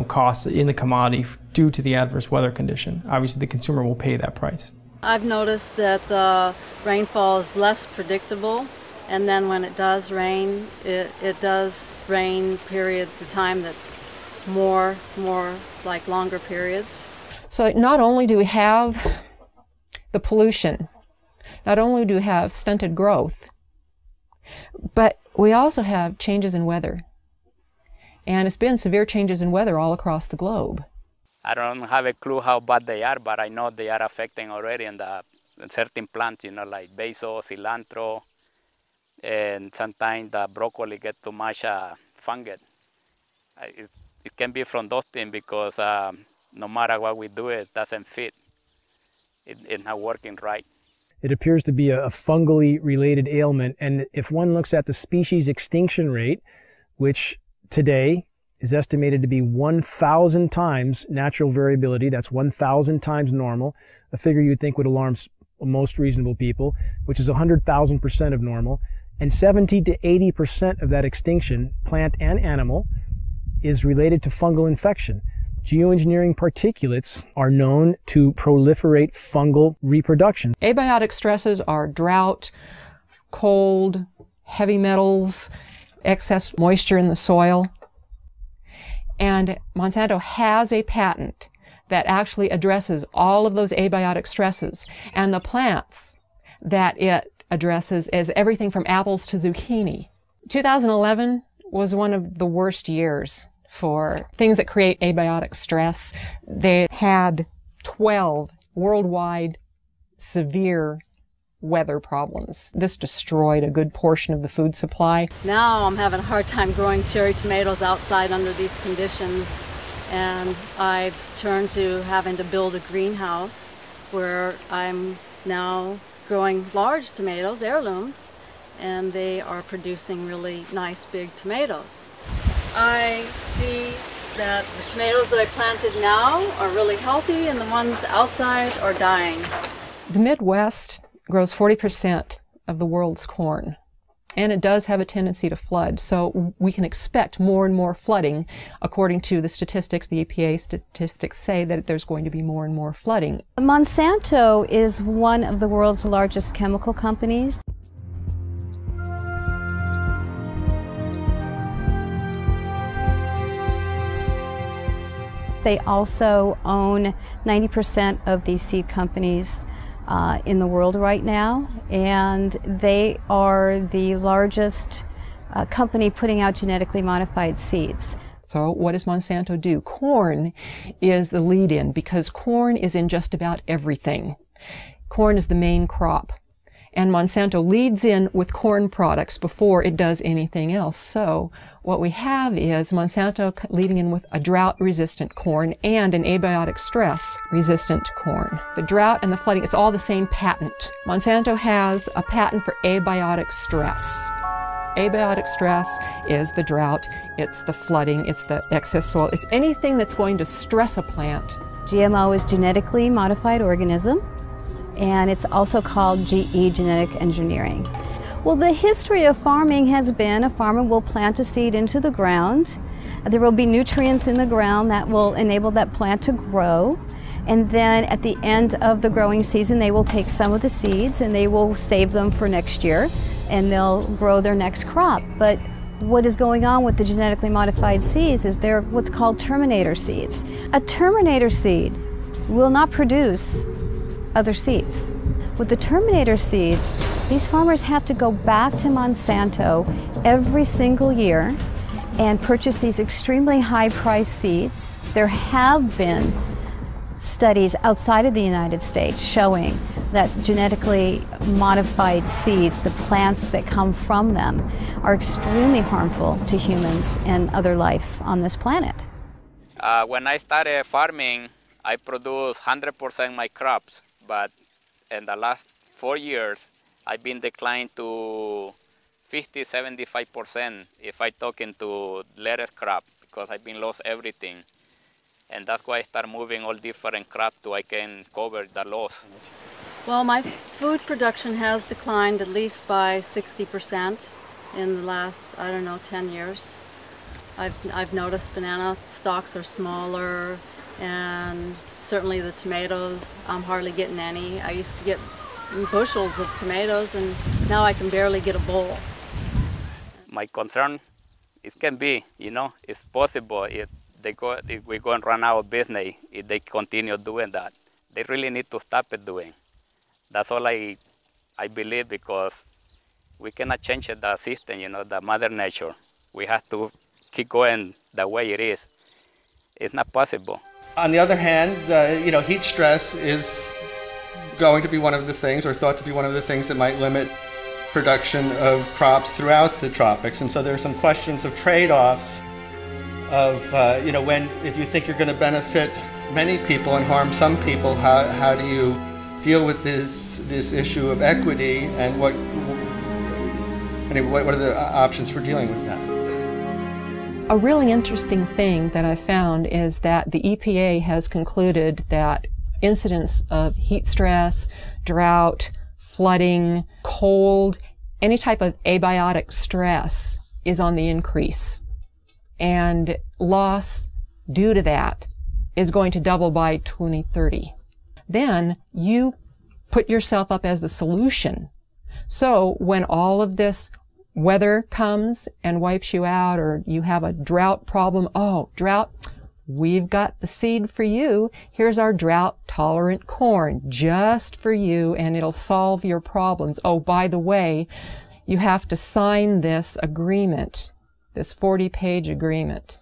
costs in the commodity due to the adverse weather condition. Obviously, the consumer will pay that price. I've noticed that the rainfall is less predictable, and then when it does rain, it does rain periods of time that's more like longer periods. So not only do we have the pollution, not only do we have stunted growth, but we also have changes in weather. And it's been severe changes in weather all across the globe. I don't have a clue how bad they are, but I know they are affecting already in certain plants, like basil, cilantro, and sometimes the broccoli get too much fungus. It can be from those things because no matter what we do, it doesn't fit. It's not working right. It appears to be a fungally related ailment, and if one looks at the species extinction rate, which today is estimated to be 1,000 times natural variability, that's 1,000 times normal, a figure you'd think would alarm most reasonable people, which is 100,000% of normal, and 70 to 80% of that extinction, plant and animal, is related to fungal infection. Geoengineering particulates are known to proliferate fungal reproduction. Abiotic stresses are drought, cold, heavy metals, excess moisture in the soil. And Monsanto has a patent that actually addresses all of those abiotic stresses. And the plants that it addresses is everything from apples to zucchini. 2011 was one of the worst years for things that create abiotic stress. They had 12 worldwide severe weather problems. This destroyed a good portion of the food supply. Now I'm having a hard time growing cherry tomatoes outside under these conditions, and I've turned to having to build a greenhouse where I'm now growing large tomatoes, heirlooms, and they are producing really nice big tomatoes. I see that the tomatoes that I planted now are really healthy and the ones outside are dying. The Midwest grows 40% of the world's corn, and it does have a tendency to flood. So we can expect more and more flooding. According to the statistics, the EPA statistics say that there's going to be more and more flooding. Monsanto is one of the world's largest chemical companies. They also own 90% of the seed companies in the world right now, and they are the largest company putting out genetically modified seeds. So what does Monsanto do? Corn is the lead-in because corn is in just about everything. Corn is the main crop. And Monsanto leads in with corn products before it does anything else. So what we have is Monsanto leading in with a drought-resistant corn and an abiotic stress-resistant corn. The drought and the flooding, it's all the same patent. Monsanto has a patent for abiotic stress. Abiotic stress is the drought, it's the flooding, it's the excess soil, it's anything that's going to stress a plant. GMO is genetically modified organism, and it's also called GE, genetic engineering. Well, the history of farming has been a farmer will plant a seed into the ground. There will be nutrients in the ground that will enable that plant to grow. And then at the end of the growing season, they will take some of the seeds and they will save them for next year, and they'll grow their next crop. But what is going on with the genetically modified seeds is they're what's called terminator seeds. A terminator seed will not produce other seeds. With the terminator seeds, these farmers have to go back to Monsanto every single year and purchase these extremely high-priced seeds. There have been studies outside of the United States showing that genetically modified seeds, the plants that come from them, are extremely harmful to humans and other life on this planet. When I started farming, I produced 100% my crops, but in the last 4 years, I've been declined to 50–75% if I talk into later crop, because I've been lost everything. And that's why I start moving all different crops so I can cover the loss. Well, my food production has declined at least by 60% in the last, 10 years. I've noticed banana stalks are smaller, and certainly the tomatoes, I'm hardly getting any. I used to get bushels of tomatoes, and now I can barely get a bowl. My concern, it can be, it's possible if we're going to run out of business if they continue doing that. They really need to stop it doing. That's all I believe, because we cannot change the system, the mother nature. We have to keep going the way it is. It's not possible. On the other hand, heat stress is going to be one of the things, or thought to be one of the things, that might limit production of crops throughout the tropics. And so there are some questions of trade-offs of, if you think you're going to benefit many people and harm some people, how do you deal with this issue of equity, and what are the options for dealing with that? A really interesting thing that I found is that the EPA has concluded that incidents of heat stress, drought, flooding, cold, any type of abiotic stress is on the increase. And loss due to that is going to double by 2030. Then you put yourself up as the solution. So when all of this weather comes and wipes you out, or you have a drought problem, drought, we've got the seed for you. Here's our drought-tolerant corn just for you, and it'll solve your problems. Oh, by the way, you have to sign this agreement, this 40-page agreement,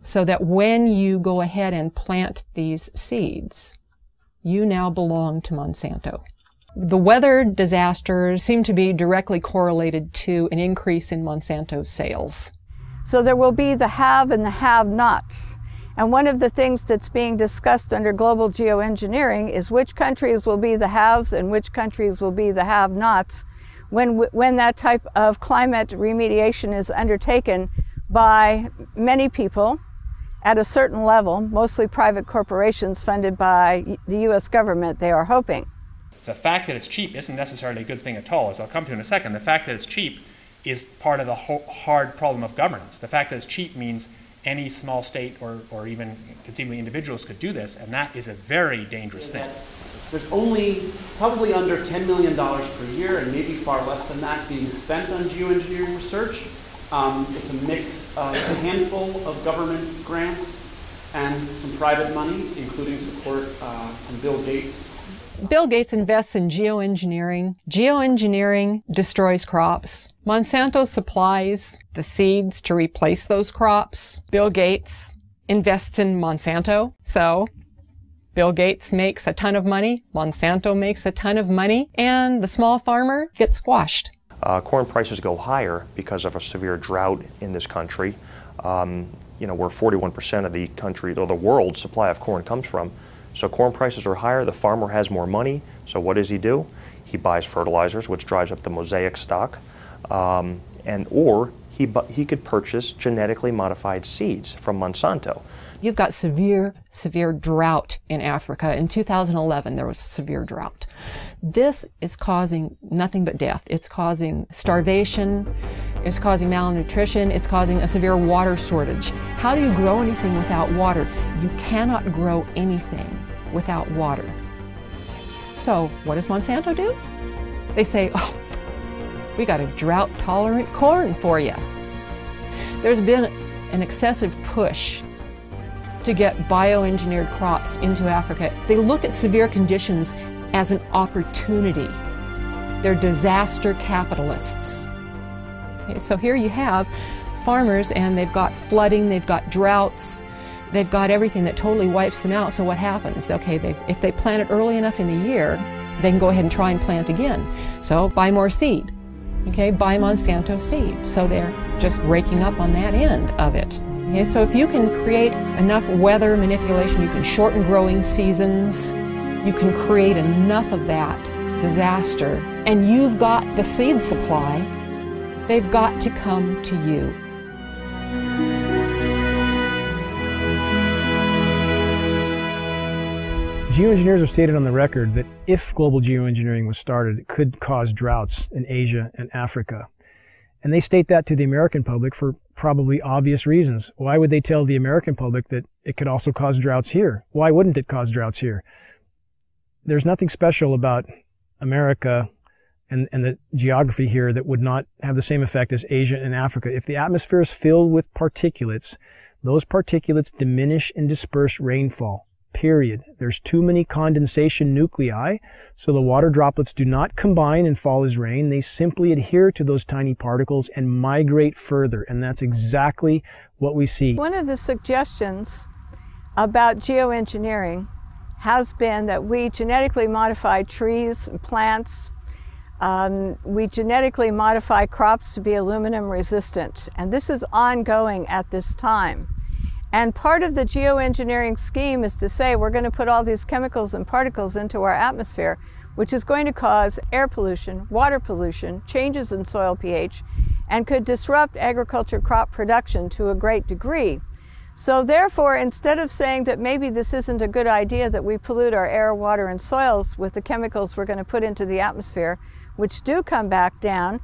so that when you go ahead and plant these seeds, you now belong to Monsanto. The weather disasters seem to be directly correlated to an increase in Monsanto sales. So there will be the have and the have-nots. And one of the things that's being discussed under global geoengineering is which countries will be the haves and which countries will be the have-nots when that type of climate remediation is undertaken by many people at a certain level, mostly private corporations funded by the U.S. government, they are hoping. The fact that it's cheap isn't necessarily a good thing at all, as I'll come to in a second. The fact that it's cheap is part of the hard problem of governance. The fact that it's cheap means any small state or even conceivably individuals could do this, and that is a very dangerous thing. There's only probably under $10 million per year, and maybe far less than that, being spent on geoengineering research. It's a mix of a handful of government grants and some private money, including support from Bill Gates. Bill Gates invests in geoengineering. Geoengineering destroys crops. Monsanto supplies the seeds to replace those crops. Bill Gates invests in Monsanto. So Bill Gates makes a ton of money, Monsanto makes a ton of money, and the small farmer gets squashed. Corn prices go higher because of a severe drought in this country. You know, where 41% of the country, or the world's supply of corn comes from. So corn prices are higher, the farmer has more money, so what does he do? He buys fertilizers, which drives up the mosaic stock, or he could purchase genetically modified seeds from Monsanto. You've got severe drought in Africa. In 2011, there was severe drought. This is causing nothing but death. It's causing starvation, it's causing malnutrition, it's causing a severe water shortage. How do you grow anything without water? You cannot grow anything without water. So what does Monsanto do? They say, oh, we got a drought-tolerant corn for you. There's been an excessive push to get bioengineered crops into Africa. They look at severe conditions as an opportunity. They're disaster capitalists. Okay, so here you have farmers, and they've got flooding, they've got droughts, they've got everything that totally wipes them out. So what happens? Okay, if they plant it early enough in the year, they can go ahead and try and plant again. So buy more seed. Okay, buy Monsanto seed. So they're just raking up on that end of it. Okay, so if you can create enough weather manipulation, you can shorten growing seasons, you can create enough of that disaster, and you've got the seed supply, they've got to come to you. Geoengineers have stated on the record that if global geoengineering was started, it could cause droughts in Asia and Africa. And they state that to the American public for probably obvious reasons. Why would they tell the American public that it could also cause droughts here? Why wouldn't it cause droughts here? There's nothing special about America and the geography here that would not have the same effect as Asia and Africa. If the atmosphere is filled with particulates, those particulates diminish and disperse rainfall. Period. There's too many condensation nuclei, so the water droplets do not combine and fall as rain. They simply adhere to those tiny particles and migrate further, and that's exactly what we see. One of the suggestions about geoengineering has been that we genetically modify trees and plants. We genetically modify crops to be aluminum resistant, and this is ongoing at this time. And part of the geoengineering scheme is to say we're going to put all these chemicals and particles into our atmosphere, which is going to cause air pollution, water pollution, changes in soil pH, and could disrupt agriculture crop production to a great degree. So therefore, instead of saying that maybe this isn't a good idea that we pollute our air, water, and soils with the chemicals we're going to put into the atmosphere, which do come back down,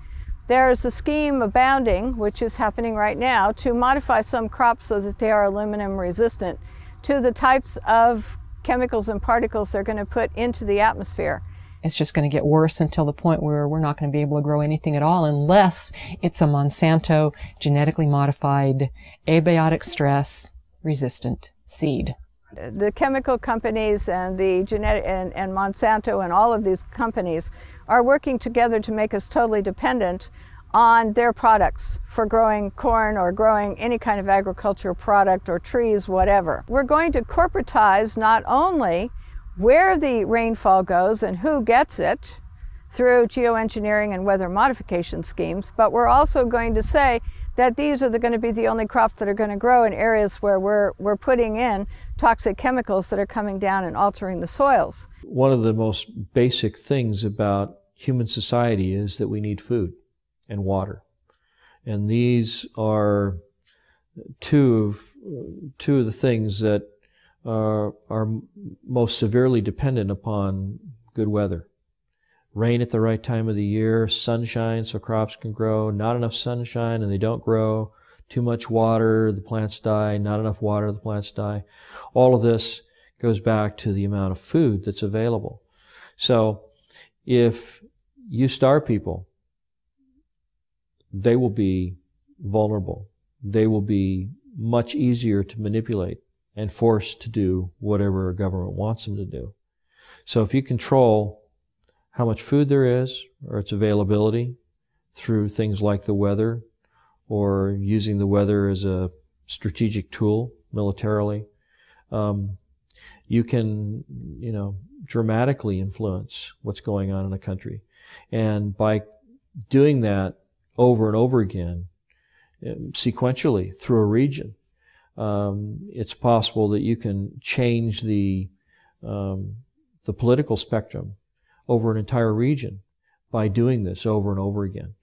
there is a scheme abounding, which is happening right now, to modify some crops so that they are aluminum resistant to the types of chemicals and particles they're going to put into the atmosphere. It's just going to get worse until the point where we're not going to be able to grow anything at all unless it's a Monsanto genetically modified, abiotic stress resistant seed. The chemical companies and the genetic and Monsanto and all of these companies are working together to make us totally dependent on their products for growing corn or growing any kind of agricultural product or trees, whatever. We're going to corporatize not only where the rainfall goes and who gets it through geoengineering and weather modification schemes, but we're also going to say that these are going to be the only crops that are going to grow in areas where we're putting in toxic chemicals that are coming down and altering the soils. One of the most basic things about human society is that we need food and water. And these are two of the things that are most severely dependent upon good weather. Rain at the right time of the year, sunshine so crops can grow, not enough sunshine and they don't grow, too much water, the plants die, not enough water, the plants die. All of this goes back to the amount of food that's available. So if you starve people, they will be vulnerable. They will be much easier to manipulate and forced to do whatever a government wants them to do. So if you control how much food there is or its availability through things like the weather or using the weather as a strategic tool militarily, you can, dramatically influence what's going on in a country. And by doing that over and over again, sequentially through a region, it's possible that you can change the political spectrum over an entire region by doing this over and over again.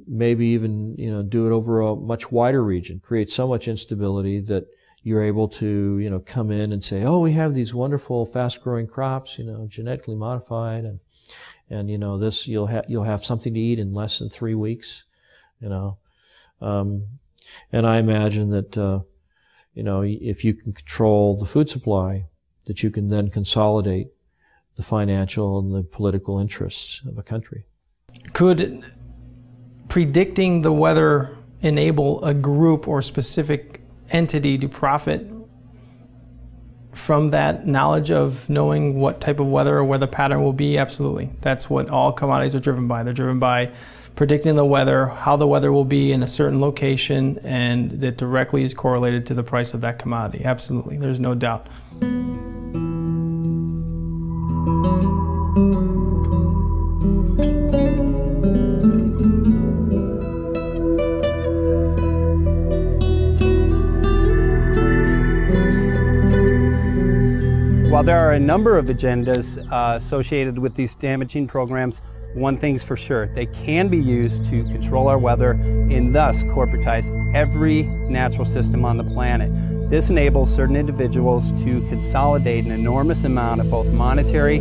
Maybe even, do it over a much wider region, create so much instability that you're able to, come in and say, oh, we have these wonderful fast-growing crops, genetically modified, and this you'll have something to eat in less than 3 weeks, and I imagine that if you can control the food supply, that you can then consolidate the financial and the political interests of a country. Could predicting the weather enable a group or specific entity to profit from that knowledge of knowing what type of weather or weather pattern will be? Absolutely. That's what all commodities are driven by. They're driven by predicting the weather, how the weather will be in a certain location, and that directly is correlated to the price of that commodity. Absolutely. There's no doubt. While there are a number of agendas associated with these damaging programs, one thing's for sure: they can be used to control our weather and thus corporatize every natural system on the planet. This enables certain individuals to consolidate an enormous amount of both monetary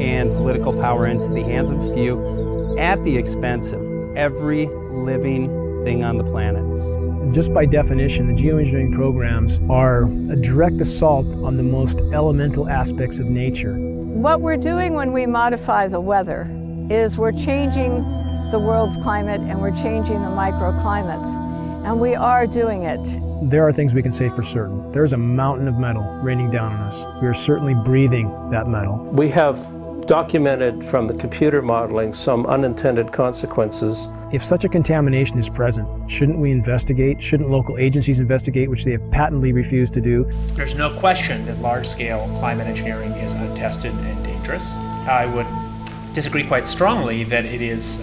and political power into the hands of a few at the expense of every living thing on the planet. Just by definition, the geoengineering programs are a direct assault on the most elemental aspects of nature. What we're doing when we modify the weather is we're changing the world's climate and we're changing the microclimates, and we are doing it. There are things we can say for certain. There's a mountain of metal raining down on us. We are certainly breathing that metal. We have documented from the computer modeling some unintended consequences. If such a contamination is present, shouldn't we investigate? Shouldn't local agencies investigate, which they have patently refused to do? There's no question that large-scale climate engineering is untested and dangerous. I would disagree quite strongly that it is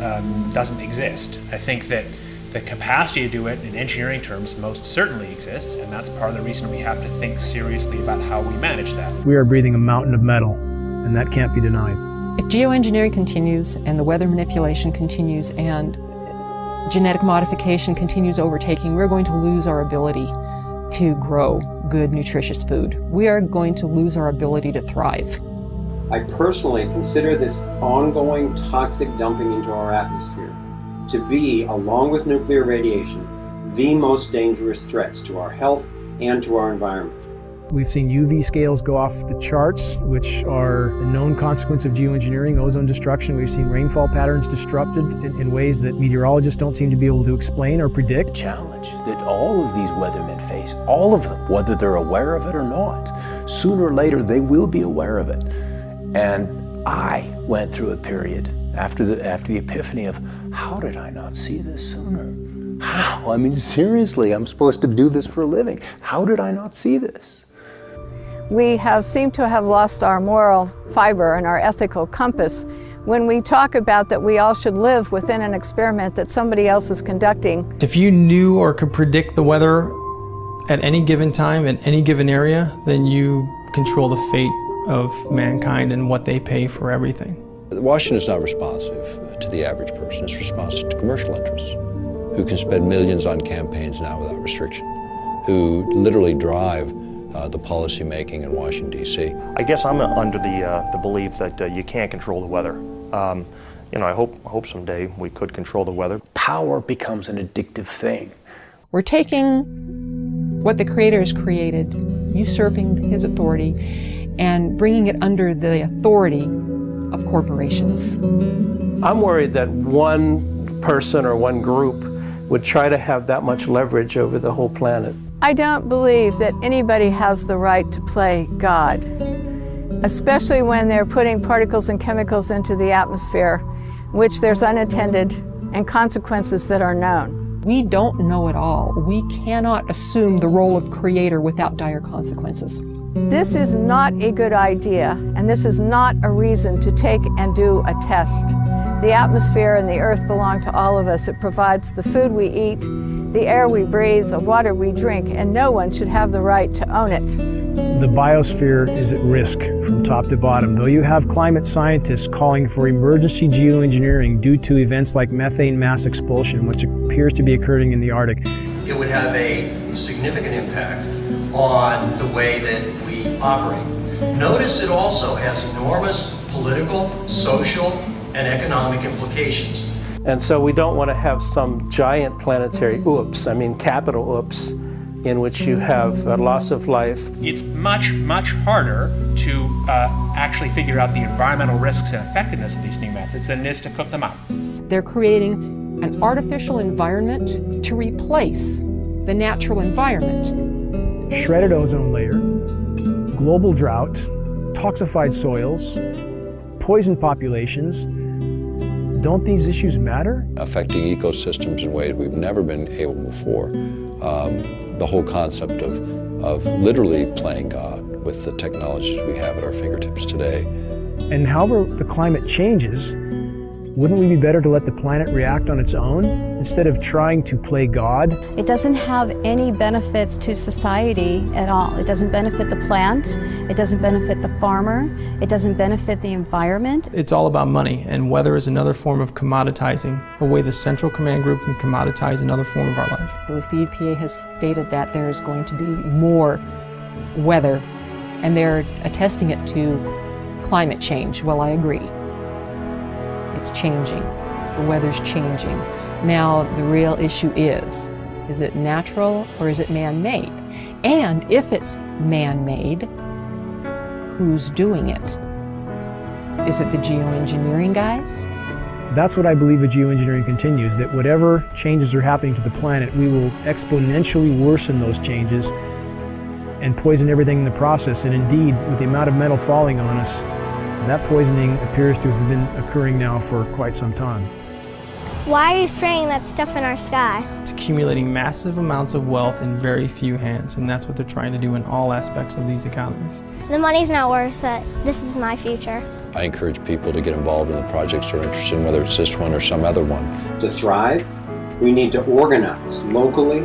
doesn't exist. I think that the capacity to do it in engineering terms most certainly exists, and that's part of the reason we have to think seriously about how we manage that. We are breathing a mountain of metal, and that can't be denied. If geoengineering continues and the weather manipulation continues and genetic modification continues overtaking, we're going to lose our ability to grow good, nutritious food. We are going to lose our ability to thrive. I personally consider this ongoing toxic dumping into our atmosphere to be, along with nuclear radiation, the most dangerous threats to our health and to our environment. We've seen UV scales go off the charts, which are a known consequence of geoengineering, ozone destruction. We've seen rainfall patterns disrupted in ways that meteorologists don't seem to be able to explain or predict. The challenge that all of these weathermen face, all of them, whether they're aware of it or not, sooner or later they will be aware of it. And I went through a period after the epiphany of, how did I not see this sooner? How? I mean, seriously, I'm supposed to do this for a living. How did I not see this? We seem to have lost our moral fiber and our ethical compass when we talk about that we all should live within an experiment that somebody else is conducting. If you knew or could predict the weather at any given time, in any given area, then you control the fate of mankind and what they pay for everything. Washington is not responsive to the average person. It's responsive to commercial interests who can spend millions on campaigns now without restriction, who literally drive the policy making in Washington, D.C. I guess I'm under the belief that you can't control the weather. I hope someday we could control the weather. Power becomes an addictive thing. We're taking what the Creator has created, usurping His authority, and bringing it under the authority of corporations. I'm worried that one person or one group would try to have that much leverage over the whole planet. I don't believe that anybody has the right to play God. especially when they're putting particles and chemicals into the atmosphere, which there's unintended and consequences that are known. We don't know it all. We cannot assume the role of creator without dire consequences. This is not a good idea, and this is not a reason to take and do a test. The atmosphere and the earth belong to all of us. It provides the food we eat, the air we breathe, the water we drink, and no one should have the right to own it. The biosphere is at risk from top to bottom. Though you have climate scientists calling for emergency geoengineering due to events like methane mass expulsion, which appears to be occurring in the Arctic. It would have a significant impact on the way that we operate. Notice it also has enormous political, social, and economic implications. And so we don't want to have some giant planetary oops, I mean capital oops, in which you have a loss of life. It's much, much harder to actually figure out the environmental risks and effectiveness of these new methods than it is to cook them up. They're creating an artificial environment to replace the natural environment. Shredded ozone layer, global drought, toxified soils, poisoned populations. Don't these issues matter? Affecting ecosystems in ways we've never been able before. The whole concept of literally playing God with the technologies we have at our fingertips today. And however the climate changes, wouldn't we be better to let the planet react on its own instead of trying to play God? It doesn't have any benefits to society at all. It doesn't benefit the plant, it doesn't benefit the farmer, it doesn't benefit the environment. It's all about money, and weather is another form of commoditizing, a way the Central Command Group can commoditize another form of our life. The EPA has stated that there's going to be more weather, and they're attesting it to climate change. Well, I agree. It's changing. The weather's changing. Now, the real issue is it natural or is it man-made? And if it's man-made, who's doing it? Is it the geoengineering guys? That's what I believe with geoengineering continues, that whatever changes are happening to the planet, we will exponentially worsen those changes and poison everything in the process. And indeed, with the amount of metal falling on us, that poisoning appears to have been occurring now for quite some time. Why are you spraying that stuff in our sky? It's accumulating massive amounts of wealth in very few hands, and that's what they're trying to do in all aspects of these economies. The money's not worth it. This is my future. I encourage people to get involved in the projects they're interested in, whether it's this one or some other one. To thrive, we need to organize locally,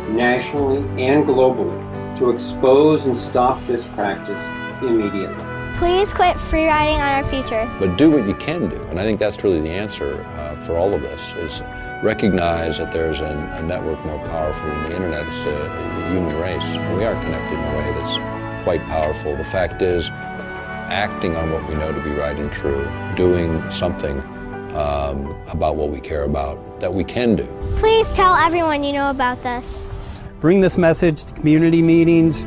nationally, and globally to expose and stop this practice immediately. Please quit free riding on our future. But do what you can do, and I think that's really the answer for all of this, is recognize that there's a network more powerful than the internet. It's a human race. We are connected in a way that's quite powerful. The fact is, acting on what we know to be right and true, doing something about what we care about, that we can do. Please tell everyone you know about this. Bring this message to community meetings,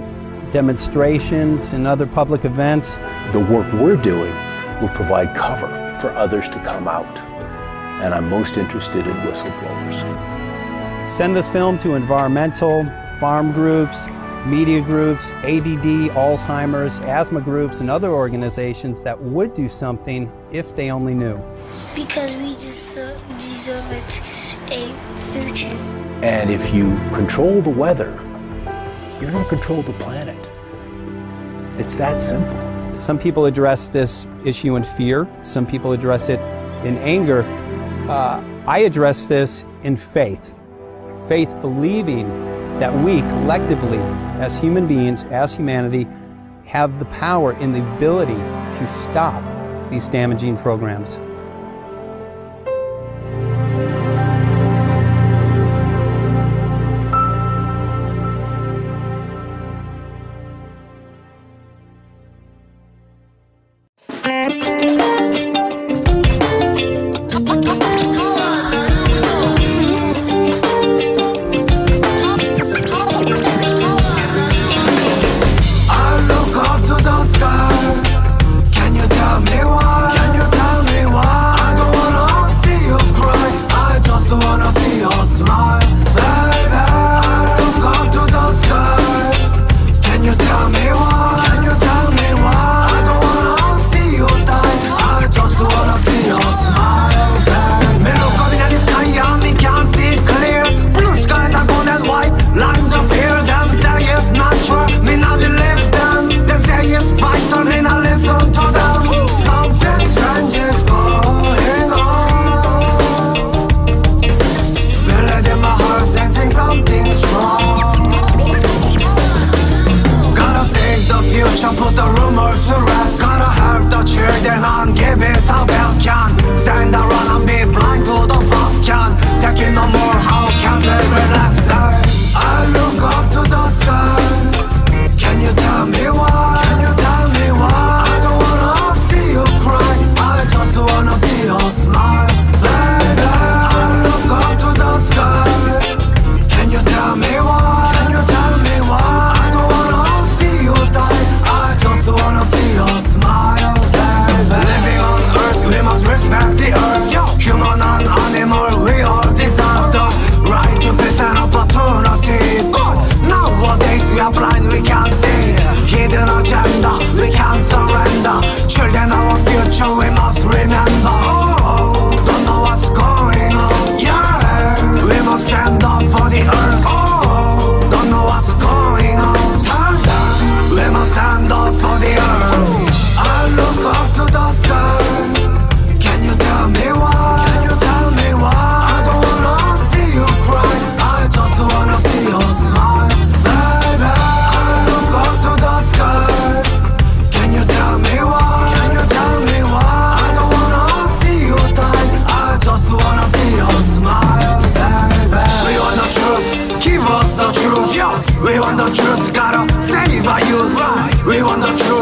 demonstrations, and other public events. The work we're doing will provide cover for others to come out. And I'm most interested in whistleblowers. Send this film to environmental, farm groups, media groups, ADD, Alzheimer's, asthma groups, and other organizations that would do something if they only knew. Because we just deserve a future. And if you control the weather, you're going to control the planet. It's that simple. Some people address this issue in fear. Some people address it in anger. I address this in faith. Faith believing that we collectively, as human beings, as humanity, have the power and the ability to stop these damaging programs. Can you tell me why? be self-help can stand around and be blind to the fast can taking no more, how can they relax? I look up to the sky. Can you tell me why? Can you tell me why? I don't wanna see you cry, I just wanna see you smile. Baby, I look up to the sky. Can you tell me why? Can you tell me why? I don't wanna see you die, I just wanna see you smile. Baby, living on earth, we must respect the earth. Human and animal, we all deserve the right to peace and opportunity. But nowadays we are blind, we can't see hidden agenda, we can't surrender. Children, our future, we must remember. Oh, don't know what's going on. Yeah, we must stand up for the earth. Oh, don't know what's going on. Turn down, we must stand up for the earth. I look up to the sky. Can you tell me why? Can you tell me why? I don't wanna see you cry, I just wanna see you smile. Baby, I look up to the sky. Can you tell me why? Can you tell me why? I don't wanna see you die, I just wanna see you smile. Baby, we want the truth, give us the truth. We want the truth, gotta save our youth. We want the truth.